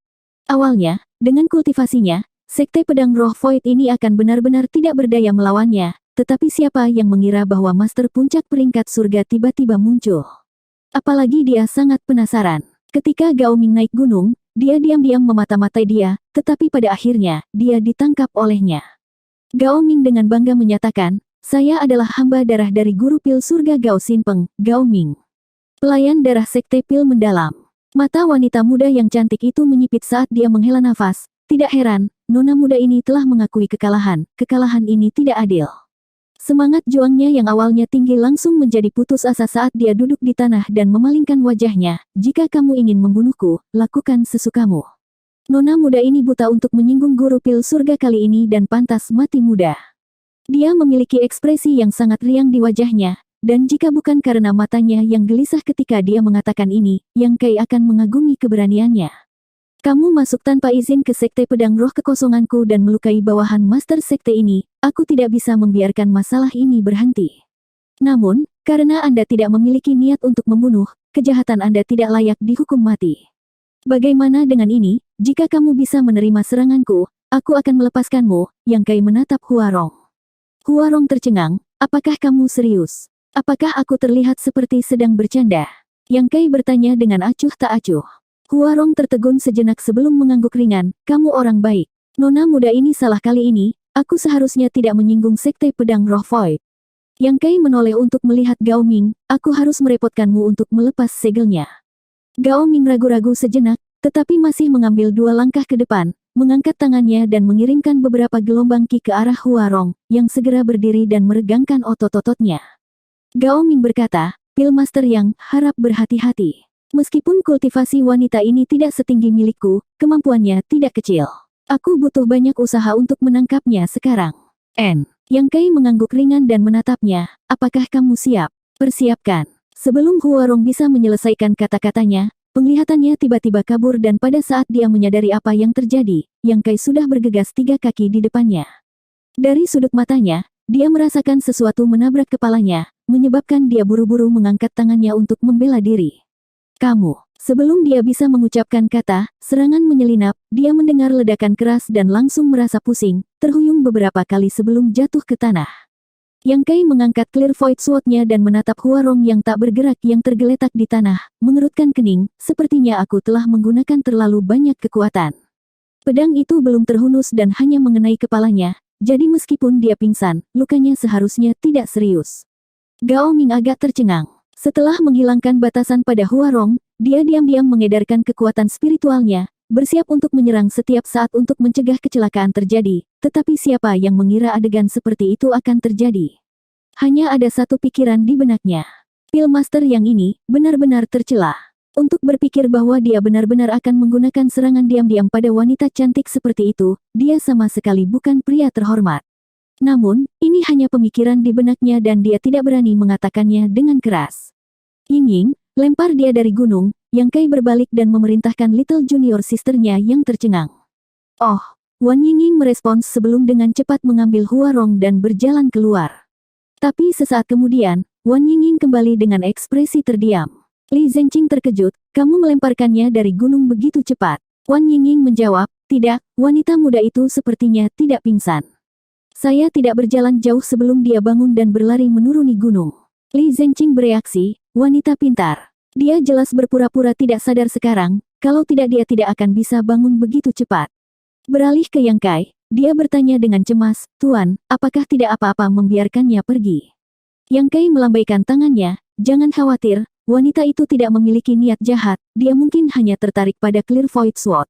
Awalnya, dengan kultivasinya, Sekte Pedang Roh Void ini akan benar-benar tidak berdaya melawannya, tetapi siapa yang mengira bahwa Master Puncak Peringkat Surga tiba-tiba muncul? Apalagi dia sangat penasaran. Ketika Gao Ming naik gunung, dia diam-diam memata-matai dia, tetapi pada akhirnya, dia ditangkap olehnya. Gao Ming dengan bangga menyatakan, saya adalah hamba darah dari Guru Pil Surga Gao Xinpeng, Gao Ming. Pelayan darah Sekte Pil mendalam. Mata wanita muda yang cantik itu menyipit saat dia menghela nafas. Tidak heran, nona muda ini telah mengakui kekalahan. Kekalahan ini tidak adil. Semangat juangnya yang awalnya tinggi langsung menjadi putus asa saat dia duduk di tanah dan memalingkan wajahnya. Jika kamu ingin membunuhku, lakukan sesukamu. Nona muda ini buta untuk menyinggung Guru Pil Surga kali ini dan pantas mati muda. Dia memiliki ekspresi yang sangat riang di wajahnya. Dan jika bukan karena matanya yang gelisah ketika dia mengatakan ini, Yang Kai akan mengagumi keberaniannya. Kamu masuk tanpa izin ke Sekte Pedang Roh Kekosonganku dan melukai bawahan Master Sekte ini, aku tidak bisa membiarkan masalah ini berhenti. Namun, karena Anda tidak memiliki niat untuk membunuh, kejahatan Anda tidak layak dihukum mati. Bagaimana dengan ini, jika kamu bisa menerima seranganku, aku akan melepaskanmu, Yang Kai menatap Huarong. Huarong tercengang, apakah kamu serius? Apakah aku terlihat seperti sedang bercanda? Yang Kai bertanya dengan acuh tak acuh. Huarong tertegun sejenak sebelum mengangguk ringan, kamu orang baik. Nona muda ini salah kali ini, aku seharusnya tidak menyinggung Sekte Pedang Roh Void. Yang Kai menoleh untuk melihat Gao Ming, aku harus merepotkanmu untuk melepas segelnya. Gao Ming ragu-ragu sejenak, tetapi masih mengambil 2 langkah ke depan, mengangkat tangannya dan mengirimkan beberapa gelombang ki ke arah Huarong, yang segera berdiri dan meregangkan otot-ototnya. Gao Ming berkata, Pillmaster yang harap berhati-hati. Meskipun kultivasi wanita ini tidak setinggi milikku, kemampuannya tidak kecil. Aku butuh banyak usaha untuk menangkapnya sekarang. Yang Kai mengangguk ringan dan menatapnya, apakah kamu siap? Persiapkan. Sebelum Huarong bisa menyelesaikan kata-katanya, penglihatannya tiba-tiba kabur dan pada saat dia menyadari apa yang terjadi, Yang Kai sudah bergegas 3 kaki di depannya. Dari sudut matanya, dia merasakan sesuatu menabrak kepalanya, menyebabkan dia buru-buru mengangkat tangannya untuk membela diri. Kamu. Sebelum dia bisa mengucapkan kata, serangan menyelinap, dia mendengar ledakan keras dan langsung merasa pusing, terhuyung beberapa kali sebelum jatuh ke tanah. Yang Kai mengangkat Clear Void Sword-nya dan menatap Huarong yang tak bergerak yang tergeletak di tanah, mengerutkan kening, sepertinya aku telah menggunakan terlalu banyak kekuatan. Pedang itu belum terhunus dan hanya mengenai kepalanya, jadi meskipun dia pingsan, lukanya seharusnya tidak serius. Gao Ming agak tercengang. Setelah menghilangkan batasan pada Huarong, dia diam-diam mengedarkan kekuatan spiritualnya, bersiap untuk menyerang setiap saat untuk mencegah kecelakaan terjadi, tetapi siapa yang mengira adegan seperti itu akan terjadi? Hanya ada satu pikiran di benaknya. Pillmaster yang ini, benar-benar tercela. Untuk berpikir bahwa dia benar-benar akan menggunakan serangan diam-diam pada wanita cantik seperti itu, dia sama sekali bukan pria terhormat. Namun, ini hanya pemikiran di benaknya dan dia tidak berani mengatakannya dengan keras. Ying-Ying, lempar dia dari gunung, Yang Kai berbalik dan memerintahkan Little Junior Sister-nya yang tercengang. Oh, Wan Ying-Ying merespons sebelum dengan cepat mengambil Huarong dan berjalan keluar. Tapi sesaat kemudian, Wan Ying-Ying kembali dengan ekspresi terdiam. Li Zhenqing terkejut, kamu melemparkannya dari gunung begitu cepat. Wan Yingying menjawab, tidak, wanita muda itu sepertinya tidak pingsan. Saya tidak berjalan jauh sebelum dia bangun dan berlari menuruni gunung. Li Zhenqing bereaksi, wanita pintar. Dia jelas berpura-pura tidak sadar sekarang, kalau tidak dia tidak akan bisa bangun begitu cepat. Beralih ke Yang Kai, dia bertanya dengan cemas, Tuan, apakah tidak apa-apa membiarkannya pergi? Yang Kai melambaikan tangannya, jangan khawatir, wanita itu tidak memiliki niat jahat, dia mungkin hanya tertarik pada Clear Void Sword.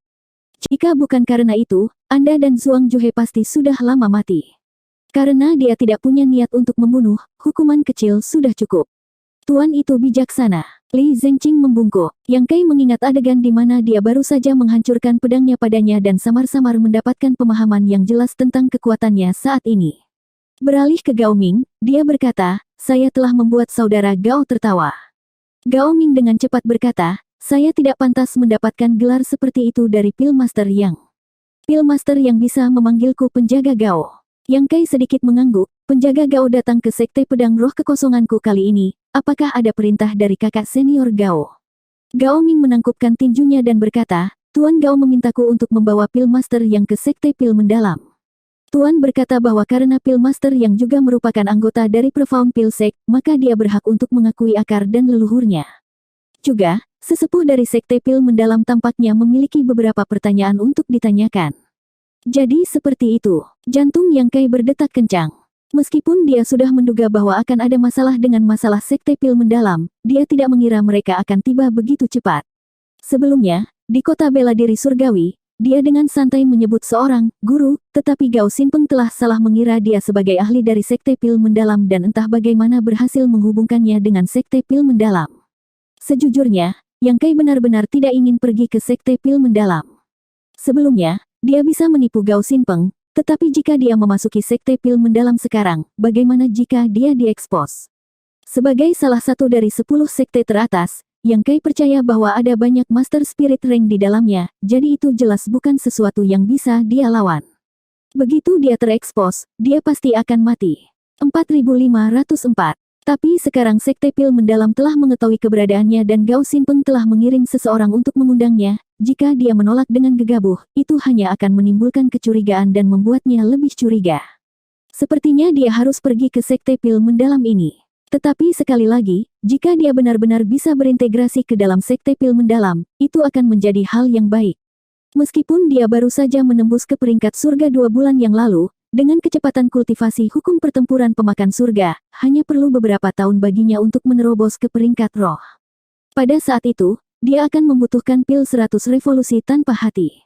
Jika bukan karena itu, Anda dan Zhuang Juhe pasti sudah lama mati. Karena dia tidak punya niat untuk membunuh, hukuman kecil sudah cukup. Tuan itu bijaksana. Li Zhenqing membungkuk. Yang Kai mengingat adegan di mana dia baru saja menghancurkan pedangnya padanya dan samar-samar mendapatkan pemahaman yang jelas tentang kekuatannya saat ini. Beralih ke Gao Ming, dia berkata, saya telah membuat saudara Gao tertawa. Gao Ming dengan cepat berkata, saya tidak pantas mendapatkan gelar seperti itu dari Pillmaster Yang. Pillmaster yang bisa memanggilku penjaga Gao. Yang Kai sedikit mengangguk, penjaga Gao datang ke Sekte Pedang Roh Kekosonganku kali ini, apakah ada perintah dari kakak senior Gao? Gao Ming menangkupkan tinjunya dan berkata, Tuan Gao memintaku untuk membawa Pillmaster yang ke Sekte Pil Mendalam. Tuan berkata bahwa karena Pillmaster yang juga merupakan anggota dari Profound Pil Sect, maka dia berhak untuk mengakui akar dan leluhurnya. Juga, sesepuh dari Sekte Pil Mendalam tampaknya memiliki beberapa pertanyaan untuk ditanyakan. Jadi seperti itu, jantung Yang Kai berdetak kencang. Meskipun dia sudah menduga bahwa akan ada masalah dengan masalah Sekte Pil Mendalam, dia tidak mengira mereka akan tiba begitu cepat. Sebelumnya, di kota bela diri surgawi, dia dengan santai menyebut seorang guru, tetapi Gao Xinpeng telah salah mengira dia sebagai ahli dari Sekte Pil Mendalam dan entah bagaimana berhasil menghubungkannya dengan Sekte Pil Mendalam. Sejujurnya, Yang Kai benar-benar tidak ingin pergi ke Sekte Pil Mendalam. Sebelumnya, dia bisa menipu Gao Xinpeng, tetapi jika dia memasuki Sekte Pil Mendalam sekarang, bagaimana jika dia diekspos? Sebagai salah satu dari 10 sekte teratas, Yang Kai percaya bahwa ada banyak Master Spirit Rank di dalamnya, jadi itu jelas bukan sesuatu yang bisa dia lawan. Begitu dia terekspos, dia pasti akan mati. 4504. Tapi sekarang Sekte Pil Mendalam telah mengetahui keberadaannya dan Gao Xinpeng telah mengirim seseorang untuk mengundangnya. Jika dia menolak dengan gegabah, itu hanya akan menimbulkan kecurigaan dan membuatnya lebih curiga. Sepertinya dia harus pergi ke Sekte Pil Mendalam ini. Tetapi sekali lagi, jika dia benar-benar bisa berintegrasi ke dalam Sekte Pil Mendalam, itu akan menjadi hal yang baik. Meskipun dia baru saja menembus ke peringkat surga 2 bulan yang lalu, dengan kecepatan kultivasi hukum pertempuran pemakan surga, hanya perlu beberapa tahun baginya untuk menerobos ke peringkat roh. Pada saat itu, dia akan membutuhkan pil 100 revolusi tanpa hati.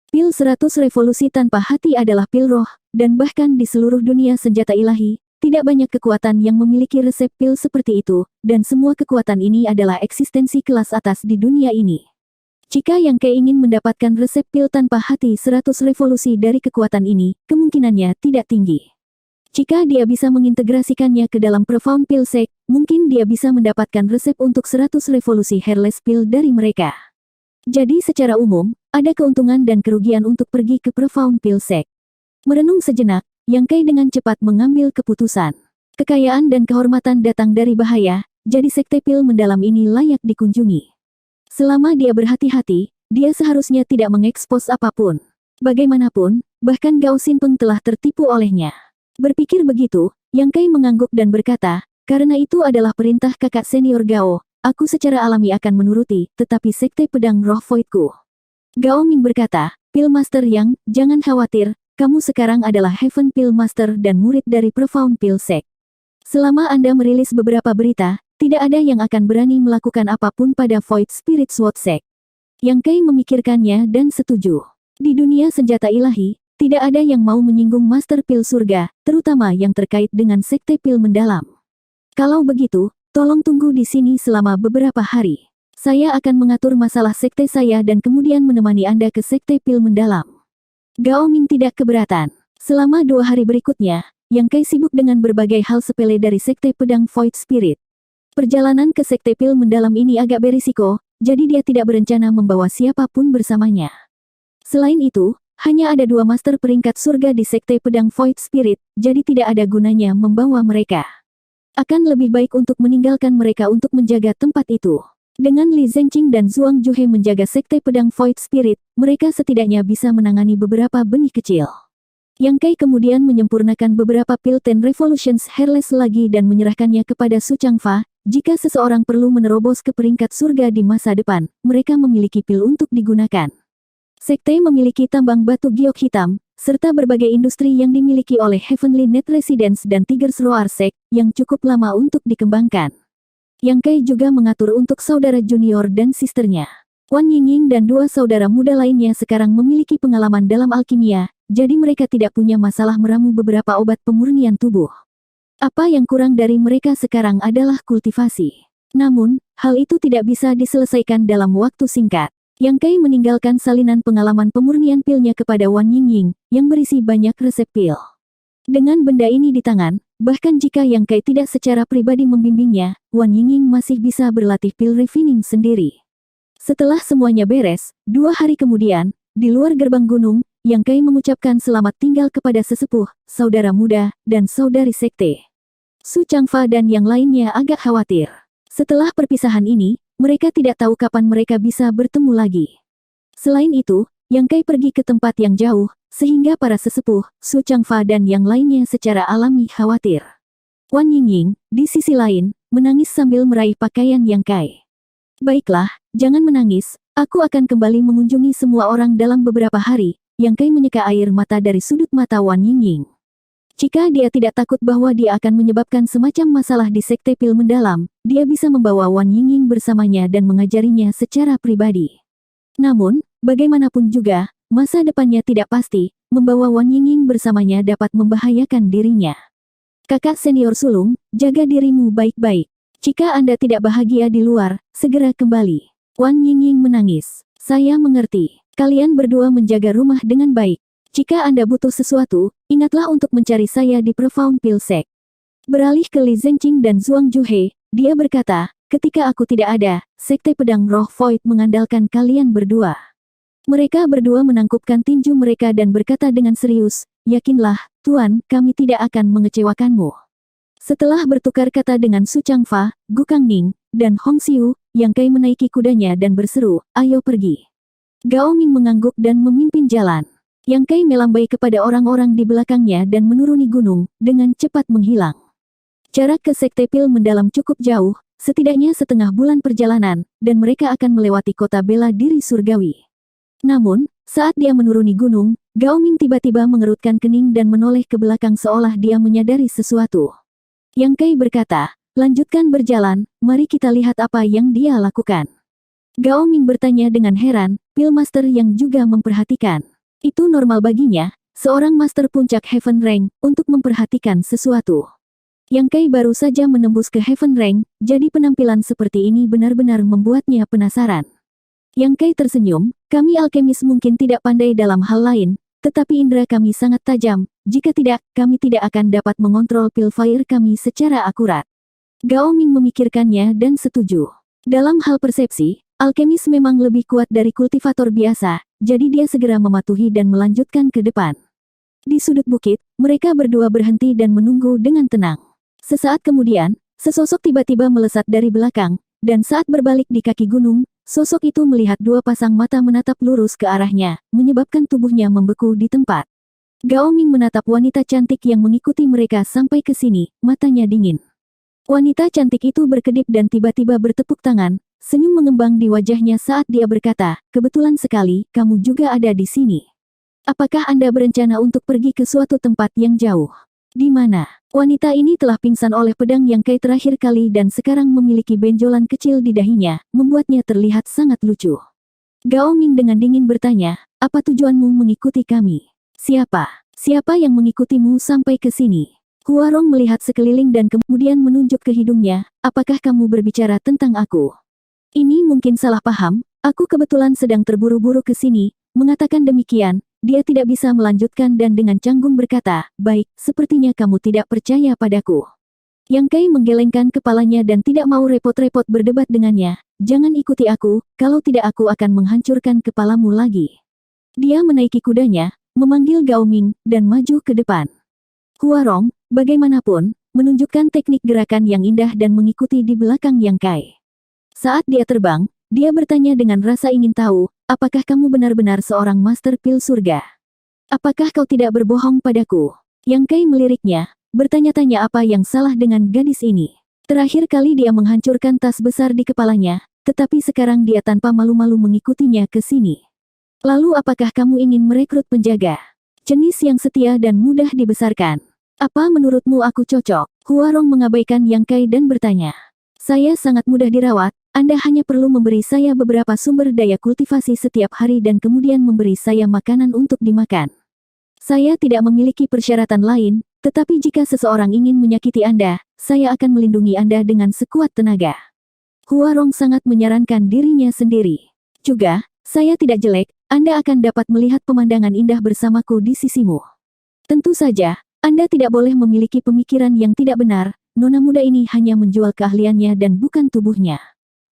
Pil 100 revolusi tanpa hati adalah pil roh, dan bahkan di seluruh dunia senjata ilahi, tidak banyak kekuatan yang memiliki resep pil seperti itu, dan semua kekuatan ini adalah eksistensi kelas atas di dunia ini. Jika Yang Kai ingin mendapatkan resep pil tanpa hati 100 revolusi dari kekuatan ini, kemungkinannya tidak tinggi. Jika dia bisa mengintegrasikannya ke dalam Profound Pil Sect, mungkin dia bisa mendapatkan resep untuk 100 revolusi Hairless Pil dari mereka. Jadi secara umum, ada keuntungan dan kerugian untuk pergi ke Profound Pil Sect. Merenung sejenak, Yang Kai dengan cepat mengambil keputusan. Kekayaan dan kehormatan datang dari bahaya, jadi Sekte Pil Mendalam ini layak dikunjungi. Selama dia berhati-hati, dia seharusnya tidak mengekspos apapun. Bagaimanapun, bahkan Gao Xinpeng telah tertipu olehnya. Berpikir begitu, Yang Kai mengangguk dan berkata, karena itu adalah perintah kakak senior Gao, aku secara alami akan menuruti, tetapi Sekte Pedang Roh Voidku. Gao Ming berkata, Pillmaster Yang, jangan khawatir, kamu sekarang adalah Heaven Pillmaster dan murid dari Profound Pil Sect. Selama Anda merilis beberapa berita, tidak ada yang akan berani melakukan apapun pada Void Spirit Sword Sect. Yang Kai memikirkannya dan setuju. Di dunia senjata ilahi, tidak ada yang mau menyinggung Master Pil Surga, terutama yang terkait dengan Sekte Pil Mendalam. Kalau begitu, tolong tunggu di sini selama beberapa hari. Saya akan mengatur masalah sekte saya dan kemudian menemani Anda ke Sekte Pil Mendalam. Gao Ming tidak keberatan. Selama 2 hari berikutnya, Yang Kai sibuk dengan berbagai hal sepele dari Sekte Pedang Void Spirit. Perjalanan ke Sekte Pil Mendalam ini agak berisiko, jadi dia tidak berencana membawa siapapun bersamanya. Selain itu, hanya ada 2 master peringkat surga di Sekte Pedang Void Spirit, jadi tidak ada gunanya membawa mereka. Akan lebih baik untuk meninggalkan mereka untuk menjaga tempat itu. Dengan Li Zengqing dan Zhuang Juhe menjaga Sekte Pedang Void Spirit, mereka setidaknya bisa menangani beberapa benih kecil. Yang Kai kemudian menyempurnakan beberapa pil Ten Revolutions Hairless lagi dan menyerahkannya kepada Su Changfa. Jika seseorang perlu menerobos ke peringkat surga di masa depan, mereka memiliki pil untuk digunakan. Sekte memiliki tambang batu giok hitam, serta berbagai industri yang dimiliki oleh Heavenly Net Residence dan Tigers Roar Sect, yang cukup lama untuk dikembangkan. Yang Kai juga mengatur untuk saudara junior dan sisternya. Wan Yingying dan dua saudara muda lainnya sekarang memiliki pengalaman dalam alkimia, jadi mereka tidak punya masalah meramu beberapa obat pemurnian tubuh. Apa yang kurang dari mereka sekarang adalah kultivasi. Namun, hal itu tidak bisa diselesaikan dalam waktu singkat. Yang Kai meninggalkan salinan pengalaman pemurnian pilnya kepada Wan Yingying, yang berisi banyak resep pil. Dengan benda ini di tangan, bahkan jika Yang Kai tidak secara pribadi membimbingnya, Wan Yingying masih bisa berlatih pil refining sendiri. Setelah semuanya beres, 2 hari kemudian, di luar gerbang gunung, Yang Kai mengucapkan selamat tinggal kepada sesepuh, saudara muda, dan saudari sekte. Su Changfa dan yang lainnya agak khawatir. Setelah perpisahan ini, mereka tidak tahu kapan mereka bisa bertemu lagi. Selain itu, Yang Kai pergi ke tempat yang jauh, sehingga para sesepuh, Su Changfa dan yang lainnya secara alami khawatir. Wan Yingying, di sisi lain, menangis sambil meraih pakaian Yang Kai. Baiklah, jangan menangis, aku akan kembali mengunjungi semua orang dalam beberapa hari. Yang Kai menyeka air mata dari sudut mata Wan Yingying. Jika dia tidak takut bahwa dia akan menyebabkan semacam masalah di sekte pil mendalam, dia bisa membawa Wan Yingying bersamanya dan mengajarinya secara pribadi. Namun, bagaimanapun juga, masa depannya tidak pasti, membawa Wan Yingying bersamanya dapat membahayakan dirinya. Kakak senior sulung, jaga dirimu baik-baik. Jika Anda tidak bahagia di luar, segera kembali. Wan Yingying menangis. Saya mengerti. Kalian berdua menjaga rumah dengan baik. Jika Anda butuh sesuatu, ingatlah untuk mencari saya di Profound Pill Sect. Beralih ke Li Zengqing dan Zhuang Juhe, dia berkata, ketika aku tidak ada, Sekte Pedang Roh Void mengandalkan kalian berdua. Mereka berdua menangkupkan tinju mereka dan berkata dengan serius, yakinlah, Tuan, kami tidak akan mengecewakanmu. Setelah bertukar kata dengan Su Changfa, Gu Kangning, dan Hong Xiu, Yang Kai menaiki kudanya dan berseru, ayo pergi. Gao Ming mengangguk dan memimpin jalan. Yang Kai melambai kepada orang-orang di belakangnya dan menuruni gunung, dengan cepat menghilang. Jarak ke Sekte Pil mendalam cukup jauh, setidaknya setengah bulan perjalanan, dan mereka akan melewati kota bela diri surgawi. Namun, saat dia menuruni gunung, Gao Ming tiba-tiba mengerutkan kening dan menoleh ke belakang seolah dia menyadari sesuatu. Yang Kai berkata, lanjutkan berjalan, mari kita lihat apa yang dia lakukan. Gao Ming bertanya dengan heran, Pil Master yang juga memperhatikan. Itu normal baginya, seorang Master Puncak Heaven Rank, untuk memperhatikan sesuatu. Yang Kai baru saja menembus ke Heaven Rank, jadi penampilan seperti ini benar-benar membuatnya penasaran. Yang Kai tersenyum, kami alkemis mungkin tidak pandai dalam hal lain, tetapi indera kami sangat tajam, jika tidak, kami tidak akan dapat mengontrol pil fire kami secara akurat. Gao Ming memikirkannya dan setuju. Dalam hal persepsi, alkemis memang lebih kuat dari kultivator biasa, jadi dia segera mematuhi dan melanjutkan ke depan. Di sudut bukit, mereka berdua berhenti dan menunggu dengan tenang. Sesaat kemudian, sesosok tiba-tiba melesat dari belakang, dan saat berbalik di kaki gunung, sosok itu melihat dua pasang mata menatap lurus ke arahnya, menyebabkan tubuhnya membeku di tempat. Gao Ming menatap wanita cantik yang mengikuti mereka sampai ke sini, matanya dingin. Wanita cantik itu berkedip dan tiba-tiba bertepuk tangan. Senyum mengembang di wajahnya saat dia berkata, kebetulan sekali, kamu juga ada di sini. Apakah Anda berencana untuk pergi ke suatu tempat yang jauh? Di mana? Wanita ini telah pingsan oleh pedang Yang Kai terakhir kali dan sekarang memiliki benjolan kecil di dahinya, membuatnya terlihat sangat lucu. Gao Ming dengan dingin bertanya, apa tujuanmu mengikuti kami? Siapa? Siapa yang mengikutimu sampai ke sini? Huarong melihat sekeliling dan kemudian menunjuk ke hidungnya, apakah kamu berbicara tentang aku? Ini mungkin salah paham, aku kebetulan sedang terburu-buru ke sini, mengatakan demikian, dia tidak bisa melanjutkan dan dengan canggung berkata, baik, sepertinya kamu tidak percaya padaku. Yang Kai menggelengkan kepalanya dan tidak mau repot-repot berdebat dengannya, jangan ikuti aku, kalau tidak aku akan menghancurkan kepalamu lagi. Dia menaiki kudanya, memanggil Gao Ming, dan maju ke depan. Huarong, bagaimanapun, menunjukkan teknik gerakan yang indah dan mengikuti di belakang Yang Kai. Saat dia terbang, dia bertanya dengan rasa ingin tahu, apakah kamu benar-benar seorang master pil surga? Apakah kau tidak berbohong padaku? Yang Kai meliriknya, bertanya-tanya apa yang salah dengan gadis ini. Terakhir kali dia menghancurkan tas besar di kepalanya, tetapi sekarang dia tanpa malu-malu mengikutinya ke sini. Lalu apakah kamu ingin merekrut penjaga? Jenis yang setia dan mudah dibesarkan. Apa menurutmu aku cocok? Huarong mengabaikan Yang Kai dan bertanya. Saya sangat mudah dirawat, Anda hanya perlu memberi saya beberapa sumber daya kultivasi setiap hari dan kemudian memberi saya makanan untuk dimakan. Saya tidak memiliki persyaratan lain, tetapi jika seseorang ingin menyakiti Anda, saya akan melindungi Anda dengan sekuat tenaga. Huarong sangat menyarankan dirinya sendiri. Juga, saya tidak jelek, Anda akan dapat melihat pemandangan indah bersamaku di sisimu. Tentu saja, Anda tidak boleh memiliki pemikiran yang tidak benar, nona muda ini hanya menjual keahliannya dan bukan tubuhnya.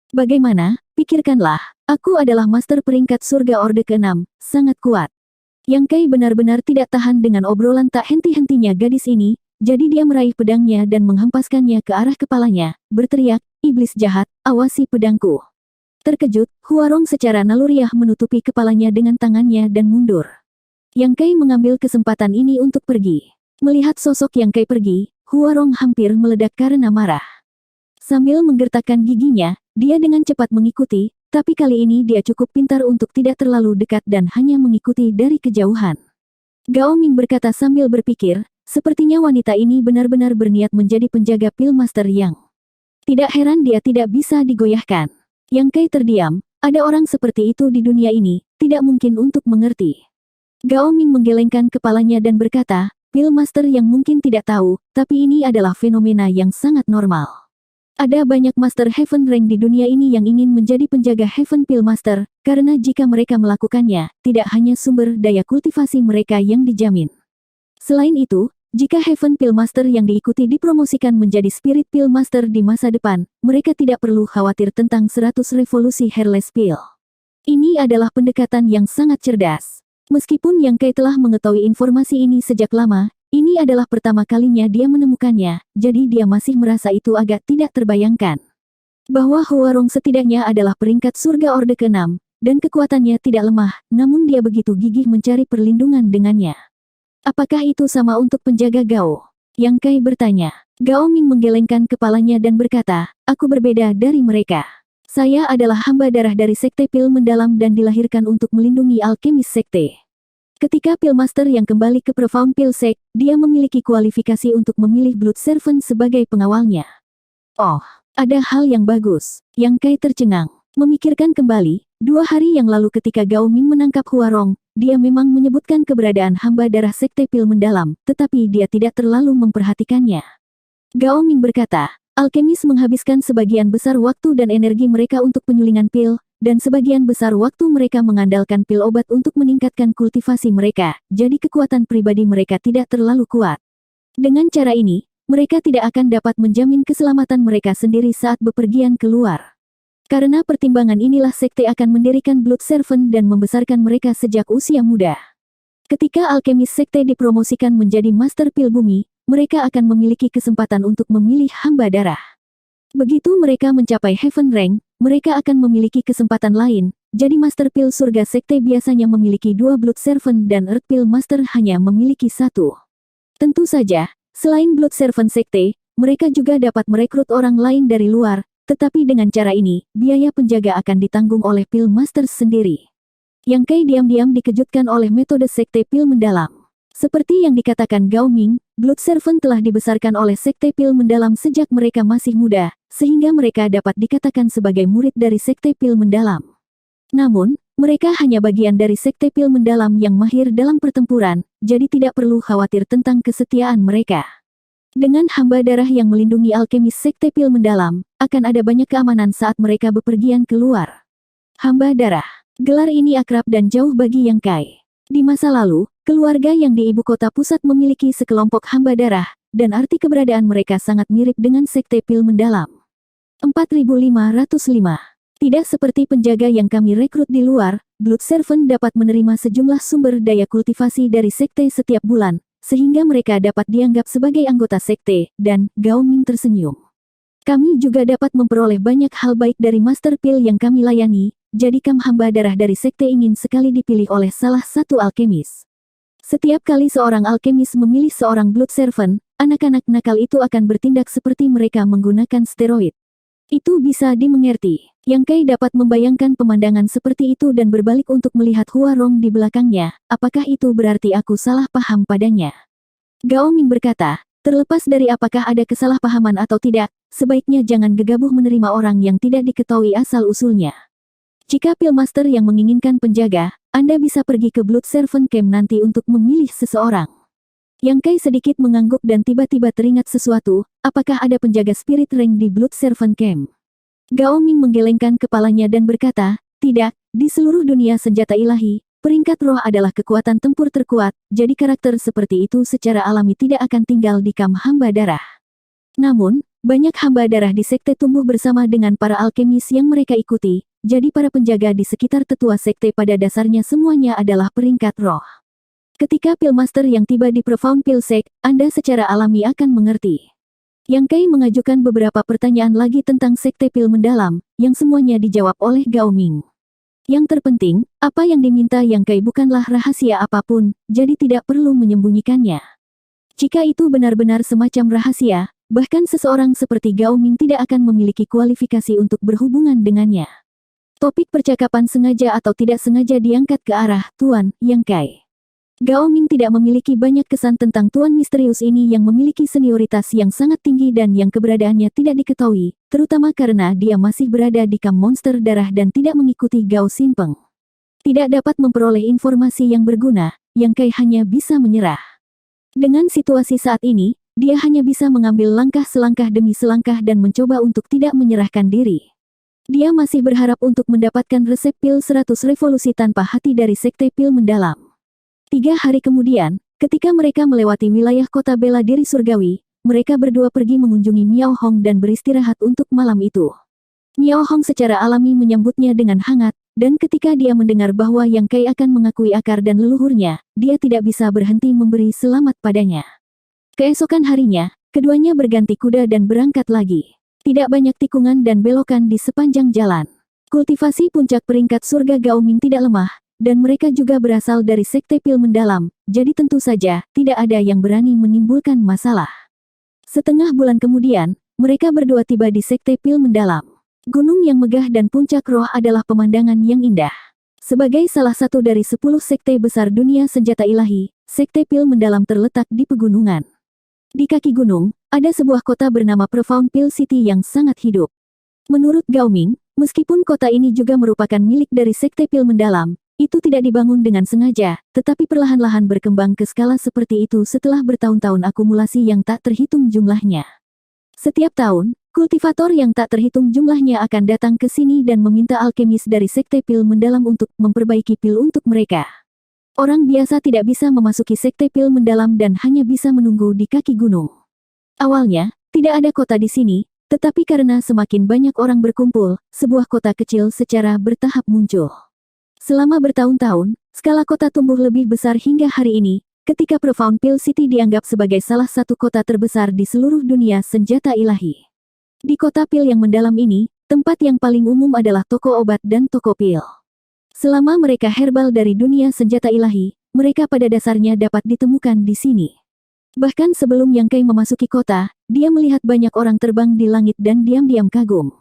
Bagaimana? Pikirkanlah, aku adalah master peringkat surga Orde ke-6, sangat kuat. Yang Kai benar-benar tidak tahan dengan obrolan tak henti-hentinya gadis ini, jadi dia meraih pedangnya dan menghempaskannya ke arah kepalanya, berteriak, iblis jahat, awasi pedangku. Terkejut, Huarong secara naluriah menutupi kepalanya dengan tangannya dan mundur. Yang Kai mengambil kesempatan ini untuk pergi. Melihat sosok Yang Kai pergi, Huarong hampir meledak karena marah. Sambil menggertakkan giginya, dia dengan cepat mengikuti, tapi kali ini dia cukup pintar untuk tidak terlalu dekat dan hanya mengikuti dari kejauhan. Gao Ming berkata sambil berpikir, sepertinya wanita ini benar-benar berniat menjadi penjaga pil master yang. Tidak heran dia tidak bisa digoyahkan. Yang Kai terdiam, ada orang seperti itu di dunia ini, tidak mungkin untuk mengerti. Gao Ming menggelengkan kepalanya dan berkata, pil master yang mungkin tidak tahu, tapi ini adalah fenomena yang sangat normal. Ada banyak master Heaven Rank di dunia ini yang ingin menjadi penjaga Heaven Pil Master, karena jika mereka melakukannya, tidak hanya sumber daya kultivasi mereka yang dijamin. Selain itu, jika Heaven Pil Master yang diikuti dipromosikan menjadi Spirit Pil Master di masa depan, mereka tidak perlu khawatir tentang 100 revolusi Hairless Pil. Ini adalah pendekatan yang sangat cerdas. Meskipun Yang Kai telah mengetahui informasi ini sejak lama, ini adalah pertama kalinya dia menemukannya, jadi dia masih merasa itu agak tidak terbayangkan. Bahwa Huarong setidaknya adalah peringkat surga Orde ke-6, dan kekuatannya tidak lemah, namun dia begitu gigih mencari perlindungan dengannya. Apakah itu sama untuk penjaga Gao? Yang Kai bertanya. Gao Ming menggelengkan kepalanya dan berkata, aku berbeda dari mereka. Saya adalah hamba darah dari Sekte Pil Mendalam dan dilahirkan untuk melindungi alkemis Sekte. Ketika Pil Master yang kembali ke Profound Pil Sek, dia memiliki kualifikasi untuk memilih Blood Servant sebagai pengawalnya. Oh, ada hal yang bagus. Yang Kai tercengang. Memikirkan kembali, 2 hari yang lalu ketika Gao Ming menangkap Huarong, dia memang menyebutkan keberadaan hamba darah Sekte Pil Mendalam, tetapi dia tidak terlalu memperhatikannya. Gao Ming berkata, alkemis menghabiskan sebagian besar waktu dan energi mereka untuk penyulingan pil, dan sebagian besar waktu mereka mengandalkan pil obat untuk meningkatkan kultivasi mereka, jadi kekuatan pribadi mereka tidak terlalu kuat. Dengan cara ini, mereka tidak akan dapat menjamin keselamatan mereka sendiri saat bepergian keluar. Karena pertimbangan inilah Sekte akan mendirikan Blood Servant dan membesarkan mereka sejak usia muda. Ketika alkemis Sekte dipromosikan menjadi Master Pil Bumi, mereka akan memiliki kesempatan untuk memilih hamba darah. Begitu mereka mencapai Heaven Rank, mereka akan memiliki kesempatan lain, jadi Master Pil Surga Sekte biasanya memiliki 2 Blood Servant dan Earth Pil Master hanya memiliki 1. Tentu saja, selain Blood Servant Sekte, mereka juga dapat merekrut orang lain dari luar, tetapi dengan cara ini, biaya penjaga akan ditanggung oleh Pil Master sendiri. Yang Kai diam-diam dikejutkan oleh metode Sekte Pil Mendalam. Seperti yang dikatakan Gao Ming, Blood Servant telah dibesarkan oleh Sekte Pil Mendalam sejak mereka masih muda, sehingga mereka dapat dikatakan sebagai murid dari Sekte Pil Mendalam. Namun, mereka hanya bagian dari Sekte Pil Mendalam yang mahir dalam pertempuran, jadi tidak perlu khawatir tentang kesetiaan mereka. Dengan hamba darah yang melindungi alkemis Sekte Pil Mendalam, akan ada banyak keamanan saat mereka bepergian keluar. Hamba darah. Gelar ini akrab dan jauh bagi Yang Kai. Di masa lalu, keluarga yang di ibu kota pusat memiliki sekelompok hamba darah, dan arti keberadaan mereka sangat mirip dengan Sekte Pil Mendalam. 4505. Tidak seperti penjaga yang kami rekrut di luar, Blood Servant dapat menerima sejumlah sumber daya kultivasi dari Sekte setiap bulan, sehingga mereka dapat dianggap sebagai anggota Sekte, dan Gao Ming tersenyum. Kami juga dapat memperoleh banyak hal baik dari Master Pil yang kami layani, jadi Kam hamba darah dari sekte ingin sekali dipilih oleh salah satu alkemis. Setiap kali seorang alkemis memilih seorang Blood Servant, anak-anak nakal itu akan bertindak seperti mereka menggunakan steroid. Itu bisa dimengerti. Yang Kai dapat membayangkan pemandangan seperti itu dan berbalik untuk melihat Huarong di belakangnya. Apakah itu berarti aku salah paham padanya? Gao Ming berkata, terlepas dari apakah ada kesalahpahaman atau tidak, sebaiknya jangan gegabah menerima orang yang tidak diketahui asal-usulnya. Jika Pillmaster yang menginginkan penjaga, Anda bisa pergi ke Blood Servant Camp nanti untuk memilih seseorang. Yang Kai sedikit mengangguk dan tiba-tiba teringat sesuatu, apakah ada penjaga Spirit Rank di Blood Servant Camp? Gao Ming menggelengkan kepalanya dan berkata, tidak, di seluruh dunia senjata ilahi, peringkat roh adalah kekuatan tempur terkuat, jadi karakter seperti itu secara alami tidak akan tinggal di Kam hamba darah. Namun, banyak hamba darah di sekte tumbuh bersama dengan para alkemis yang mereka ikuti, jadi para penjaga di sekitar tetua sekte pada dasarnya semuanya adalah peringkat roh. Ketika Pillmaster yang tiba di Profound Pill Sect, Anda secara alami akan mengerti. Yang Kai mengajukan beberapa pertanyaan lagi tentang sekte pil mendalam, yang semuanya dijawab oleh Gao Ming. Yang terpenting, apa yang diminta Yang Kai bukanlah rahasia apapun, jadi tidak perlu menyembunyikannya. Jika itu benar-benar semacam rahasia, bahkan seseorang seperti Gao Ming tidak akan memiliki kualifikasi untuk berhubungan dengannya. Topik percakapan sengaja atau tidak sengaja diangkat ke arah Tuan Yang Kai. Gao Ming tidak memiliki banyak kesan tentang Tuan misterius ini yang memiliki senioritas yang sangat tinggi dan yang keberadaannya tidak diketahui, terutama karena dia masih berada di kamp monster darah dan tidak mengikuti Gao Xinpeng. Tidak dapat memperoleh informasi yang berguna, Yang Kai hanya bisa menyerah. Dengan situasi saat ini, dia hanya bisa mengambil langkah selangkah demi selangkah dan mencoba untuk tidak menyerahkan diri. Dia masih berharap untuk mendapatkan resep pil 100 revolusi tanpa hati dari sekte pil mendalam. 3 hari kemudian, ketika mereka melewati wilayah kota bela diri surgawi, mereka berdua pergi mengunjungi Miao Hong dan beristirahat untuk malam itu. Miao Hong secara alami menyambutnya dengan hangat, dan ketika dia mendengar bahwa Yang Kai akan mengakui akar dan leluhurnya, dia tidak bisa berhenti memberi selamat padanya. Keesokan harinya, keduanya berganti kuda dan berangkat lagi. Tidak banyak tikungan dan belokan di sepanjang jalan. Kultivasi puncak peringkat surga Gao Ming tidak lemah, dan mereka juga berasal dari sekte pil mendalam, jadi tentu saja tidak ada yang berani menimbulkan masalah. Setengah bulan kemudian, mereka berdua tiba di sekte pil mendalam. Gunung yang megah dan puncak roh adalah pemandangan yang indah. Sebagai salah satu dari 10 sekte besar dunia senjata ilahi, sekte pil mendalam terletak di pegunungan. Di kaki gunung, ada sebuah kota bernama Profound Pill City yang sangat hidup. Menurut Gao Ming, meskipun kota ini juga merupakan milik dari sekte pil mendalam, itu tidak dibangun dengan sengaja, tetapi perlahan-lahan berkembang ke skala seperti itu setelah bertahun-tahun akumulasi yang tak terhitung jumlahnya. Setiap tahun, kultivator yang tak terhitung jumlahnya akan datang ke sini dan meminta alkemis dari sekte pil mendalam untuk memperbaiki pil untuk mereka. Orang biasa tidak bisa memasuki sekte pil mendalam dan hanya bisa menunggu di kaki gunung. Awalnya, tidak ada kota di sini, tetapi karena semakin banyak orang berkumpul, sebuah kota kecil secara bertahap muncul. Selama bertahun-tahun, skala kota tumbuh lebih besar hingga hari ini, ketika Profound Pill City dianggap sebagai salah satu kota terbesar di seluruh dunia senjata ilahi. Di kota pil yang mendalam ini, tempat yang paling umum adalah toko obat dan toko pil. Selama mereka herbal dari dunia senjata ilahi, mereka pada dasarnya dapat ditemukan di sini. Bahkan sebelum Yang Kai memasuki kota, dia melihat banyak orang terbang di langit dan diam-diam kagum.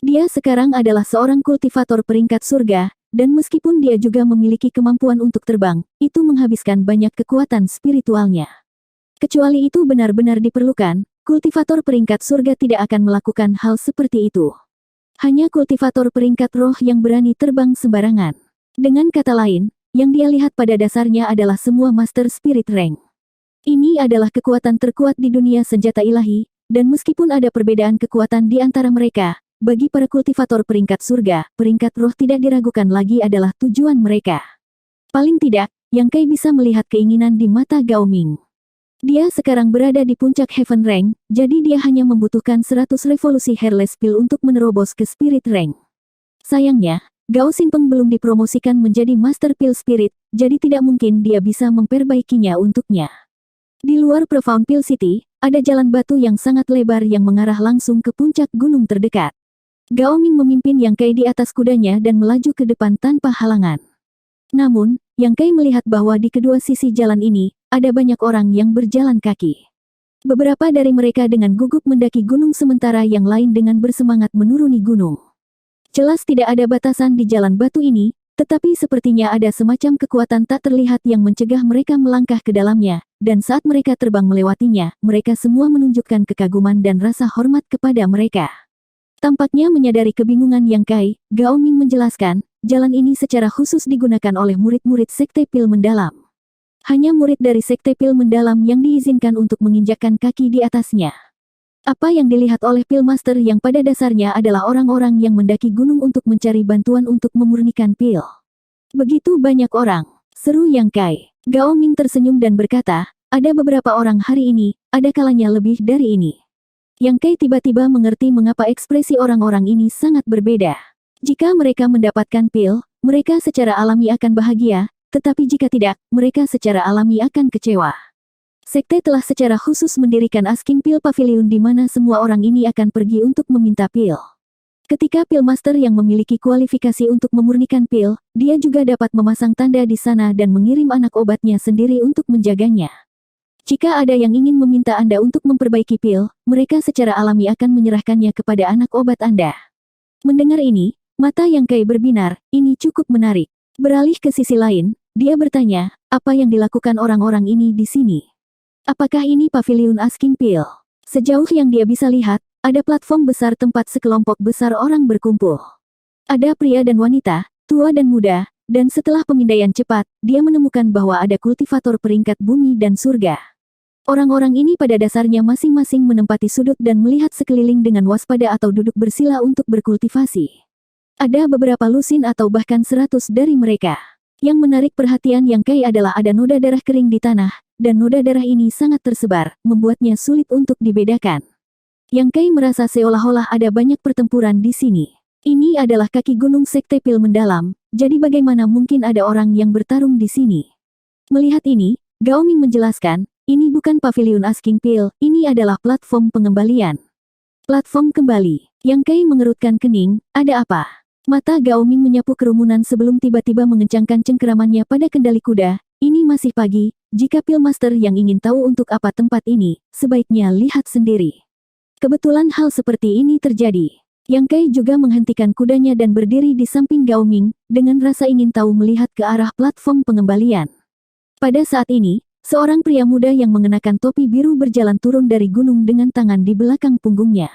Dia sekarang adalah seorang kultivator peringkat surga, dan meskipun dia juga memiliki kemampuan untuk terbang, itu menghabiskan banyak kekuatan spiritualnya. Kecuali itu benar-benar diperlukan, kultivator peringkat surga tidak akan melakukan hal seperti itu. Hanya kultivator peringkat roh yang berani terbang sembarangan. Dengan kata lain, yang dia lihat pada dasarnya adalah semua Master Spirit Rank. Ini adalah kekuatan terkuat di dunia senjata ilahi, dan meskipun ada perbedaan kekuatan di antara mereka, bagi para kultivator peringkat surga, peringkat roh tidak diragukan lagi adalah tujuan mereka. Paling tidak, Yang Kai bisa melihat keinginan di mata Gao Ming. Dia sekarang berada di puncak Heaven Rank, jadi dia hanya membutuhkan 100 revolusi Hairless Pill untuk menerobos ke Spirit Rank. Sayangnya, Gao Xinpeng belum dipromosikan menjadi Master Pill Spirit, jadi tidak mungkin dia bisa memperbaikinya untuknya. Di luar Profound Pill City, ada jalan batu yang sangat lebar yang mengarah langsung ke puncak gunung terdekat. Gao Ming memimpin Yang Kai di atas kudanya dan melaju ke depan tanpa halangan. Namun, Yang Kai melihat bahwa di kedua sisi jalan ini, ada banyak orang yang berjalan kaki. Beberapa dari mereka dengan gugup mendaki gunung sementara yang lain dengan bersemangat menuruni gunung. Jelas tidak ada batasan di jalan batu ini, tetapi sepertinya ada semacam kekuatan tak terlihat yang mencegah mereka melangkah ke dalamnya, dan saat mereka terbang melewatinya, mereka semua menunjukkan kekaguman dan rasa hormat kepada mereka. Tampaknya menyadari kebingungan Yang Kai, Gao Ming menjelaskan, jalan ini secara khusus digunakan oleh murid-murid Sekte Pil Mendalam. Hanya murid dari Sekte Pil Mendalam yang diizinkan untuk menginjakkan kaki di atasnya. Apa yang dilihat oleh Pil Master yang pada dasarnya adalah orang-orang yang mendaki gunung untuk mencari bantuan untuk memurnikan pil. Begitu banyak orang, seru Yang Kai. Gao Ming tersenyum dan berkata, ada beberapa orang hari ini, ada kalanya lebih dari ini. Yang Kai tiba-tiba mengerti mengapa ekspresi orang-orang ini sangat berbeda. Jika mereka mendapatkan pil, mereka secara alami akan bahagia, tetapi jika tidak, mereka secara alami akan kecewa. Sekte telah secara khusus mendirikan Asking Pil Pavilion di mana semua orang ini akan pergi untuk meminta pil. Ketika Pil Master yang memiliki kualifikasi untuk memurnikan pil, dia juga dapat memasang tanda di sana dan mengirim anak obatnya sendiri untuk menjaganya. Jika ada yang ingin meminta Anda untuk memperbaiki pil, mereka secara alami akan menyerahkannya kepada anak obat Anda. Mendengar ini, mata Yang Kai berbinar, ini cukup menarik. Beralih ke sisi lain, dia bertanya, apa yang dilakukan orang-orang ini di sini? Apakah ini pavilion Asking Pil? Sejauh yang dia bisa lihat, ada platform besar tempat sekelompok besar orang berkumpul. Ada pria dan wanita, tua dan muda, dan setelah pemindaian cepat, dia menemukan bahwa ada kultivator peringkat bumi dan surga. Orang-orang ini pada dasarnya masing-masing menempati sudut dan melihat sekeliling dengan waspada atau duduk bersila untuk berkultivasi. Ada beberapa lusin atau bahkan 100 dari mereka. Yang menarik perhatian Yang Kai adalah ada noda darah kering di tanah, dan noda darah ini sangat tersebar, membuatnya sulit untuk dibedakan. Yang Kai merasa seolah-olah ada banyak pertempuran di sini. Ini adalah kaki gunung Sekte Pil Mendalam, jadi bagaimana mungkin ada orang yang bertarung di sini? Melihat ini, Gao Ming menjelaskan, ini bukan pavilion Asking Pil, ini adalah platform pengembalian. Platform kembali. Yang Kai mengerutkan kening, ada apa? Mata Gao Ming menyapu kerumunan sebelum tiba-tiba mengencangkan cengkeramannya pada kendali kuda. Ini masih pagi, jika Pil Master yang ingin tahu untuk apa tempat ini, sebaiknya lihat sendiri. Kebetulan hal seperti ini terjadi. Yang Kai juga menghentikan kudanya dan berdiri di samping Gao Ming, dengan rasa ingin tahu melihat ke arah platform pengembalian. Pada saat ini, seorang pria muda yang mengenakan topi biru berjalan turun dari gunung dengan tangan di belakang punggungnya.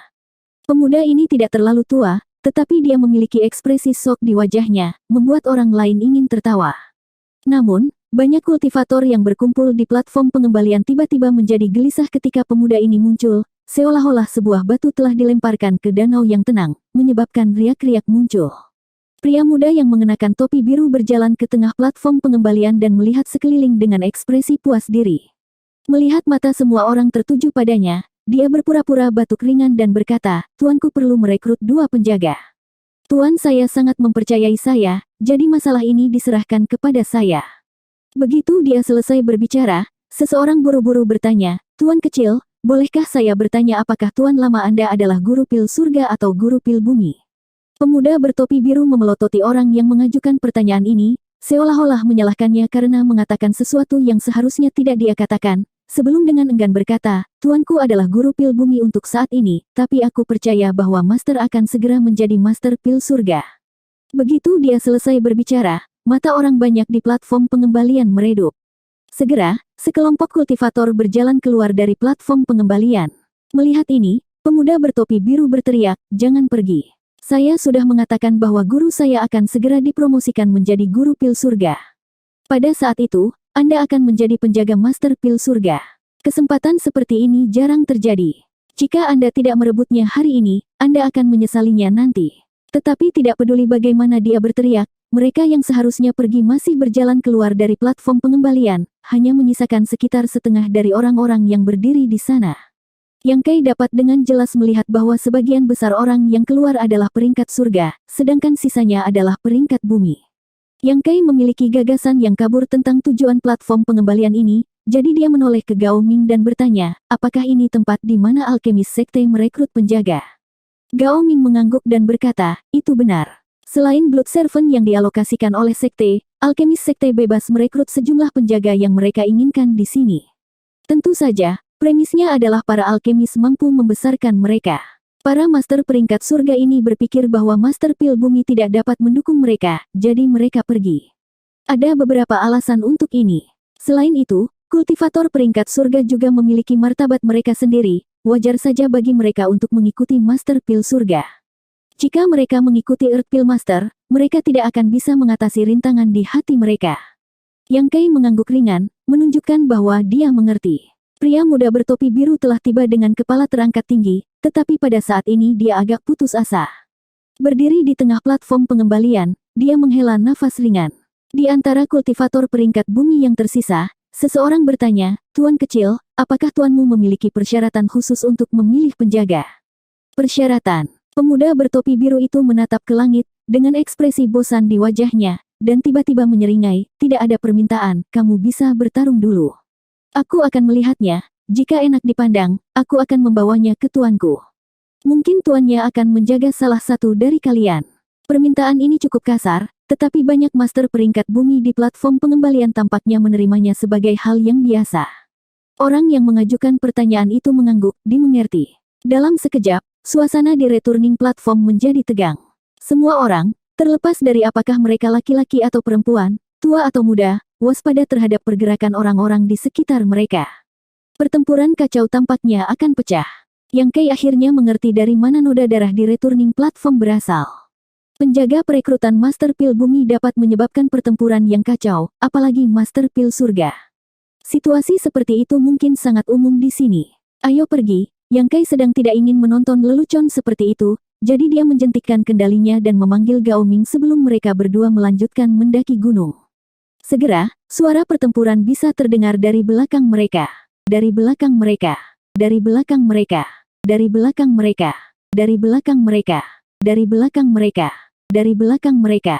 Pemuda ini tidak terlalu tua, tetapi dia memiliki ekspresi shock di wajahnya, membuat orang lain ingin tertawa. Namun, banyak kultivator yang berkumpul di platform pengembalian tiba-tiba menjadi gelisah ketika pemuda ini muncul, seolah-olah sebuah batu telah dilemparkan ke danau yang tenang, menyebabkan riak-riak muncul. Pria muda yang mengenakan topi biru berjalan ke tengah platform pengembalian dan melihat sekeliling dengan ekspresi puas diri. Melihat mata semua orang tertuju padanya, dia berpura-pura batuk ringan dan berkata, Tuanku perlu merekrut 2 penjaga. Tuan saya sangat mempercayai saya, jadi masalah ini diserahkan kepada saya. Begitu dia selesai berbicara, seseorang buru-buru bertanya, Tuan kecil, bolehkah saya bertanya apakah Tuan lama Anda adalah guru pil surga atau guru pil bumi? Pemuda bertopi biru memelototi orang yang mengajukan pertanyaan ini, seolah-olah menyalahkannya karena mengatakan sesuatu yang seharusnya tidak dia katakan. Sebelum dengan enggan berkata, Tuanku adalah guru pil bumi untuk saat ini, tapi aku percaya bahwa Master akan segera menjadi Master Pil Surga. Begitu dia selesai berbicara, mata orang banyak di platform pengembalian meredup. Segera, sekelompok kultivator berjalan keluar dari platform pengembalian. Melihat ini, pemuda bertopi biru berteriak, jangan pergi. Saya sudah mengatakan bahwa guru saya akan segera dipromosikan menjadi guru pil surga. Pada saat itu, Anda akan menjadi penjaga Master Pil Surga. Kesempatan seperti ini jarang terjadi. Jika Anda tidak merebutnya hari ini, Anda akan menyesalinya nanti. Tetapi tidak peduli bagaimana dia berteriak, mereka yang seharusnya pergi masih berjalan keluar dari platform pengembalian, hanya menyisakan sekitar setengah dari orang-orang yang berdiri di sana. Yang Kai dapat dengan jelas melihat bahwa sebagian besar orang yang keluar adalah peringkat surga, sedangkan sisanya adalah peringkat bumi. Yang Kai memiliki gagasan yang kabur tentang tujuan platform pengembalian ini, Jadi dia menoleh ke Gao Ming dan bertanya, apakah ini tempat di mana alkemis sekte merekrut penjaga? Gao Ming mengangguk dan berkata, itu benar. Selain Blood Servant yang dialokasikan oleh sekte, alkemis sekte bebas merekrut sejumlah penjaga yang mereka inginkan di sini. Tentu saja, premisnya adalah para alkemis mampu membesarkan mereka. Para master peringkat surga ini berpikir bahwa Master Pil Bumi tidak dapat mendukung mereka, jadi mereka pergi. Ada beberapa alasan untuk ini. Selain itu, kultivator peringkat surga juga memiliki martabat mereka sendiri, wajar saja bagi mereka untuk mengikuti Master Pil surga. Jika mereka mengikuti Earth Pil Master, mereka tidak akan bisa mengatasi rintangan di hati mereka. Yang Kai mengangguk ringan, menunjukkan bahwa dia mengerti. Pria muda bertopi biru telah tiba dengan kepala terangkat tinggi, tetapi pada saat ini dia agak putus asa. Berdiri di tengah platform pengembalian, dia menghela nafas ringan. Di antara kultivator peringkat bumi yang tersisa, seseorang bertanya, Tuan kecil, apakah tuanmu memiliki persyaratan khusus untuk memilih penjaga? Persyaratan. Pemuda bertopi biru itu menatap ke langit, dengan ekspresi bosan di wajahnya, dan tiba-tiba menyeringai, tidak ada permintaan, kamu bisa bertarung dulu. Aku akan melihatnya, jika enak dipandang, aku akan membawanya ke tuanku. Mungkin tuannya akan menjaga salah satu dari kalian. Permintaan ini cukup kasar, tetapi banyak master peringkat bumi di platform pengembalian tampaknya menerimanya sebagai hal yang biasa. Orang yang mengajukan pertanyaan itu mengangguk, dimengerti. Dalam sekejap, suasana di returning platform menjadi tegang. Semua orang, terlepas dari apakah mereka laki-laki atau perempuan, tua atau muda, waspada terhadap pergerakan orang-orang di sekitar mereka. Pertempuran kacau tampaknya akan pecah. Yang Kai akhirnya mengerti dari mana noda darah di returning platform berasal. Penjaga perekrutan Master Pil Bumi dapat menyebabkan pertempuran yang kacau, apalagi Master Pil Surga. Situasi seperti itu mungkin sangat umum di sini. Ayo pergi, Yang Kai sedang tidak ingin menonton lelucon seperti itu, jadi dia menjentikkan kendalinya dan memanggil Gao Ming sebelum mereka berdua melanjutkan mendaki gunung. Segera, suara pertempuran bisa terdengar dari belakang mereka. Dari belakang mereka. Dari belakang mereka. Dari belakang mereka. Dari belakang mereka. Dari belakang mereka. Dari belakang mereka.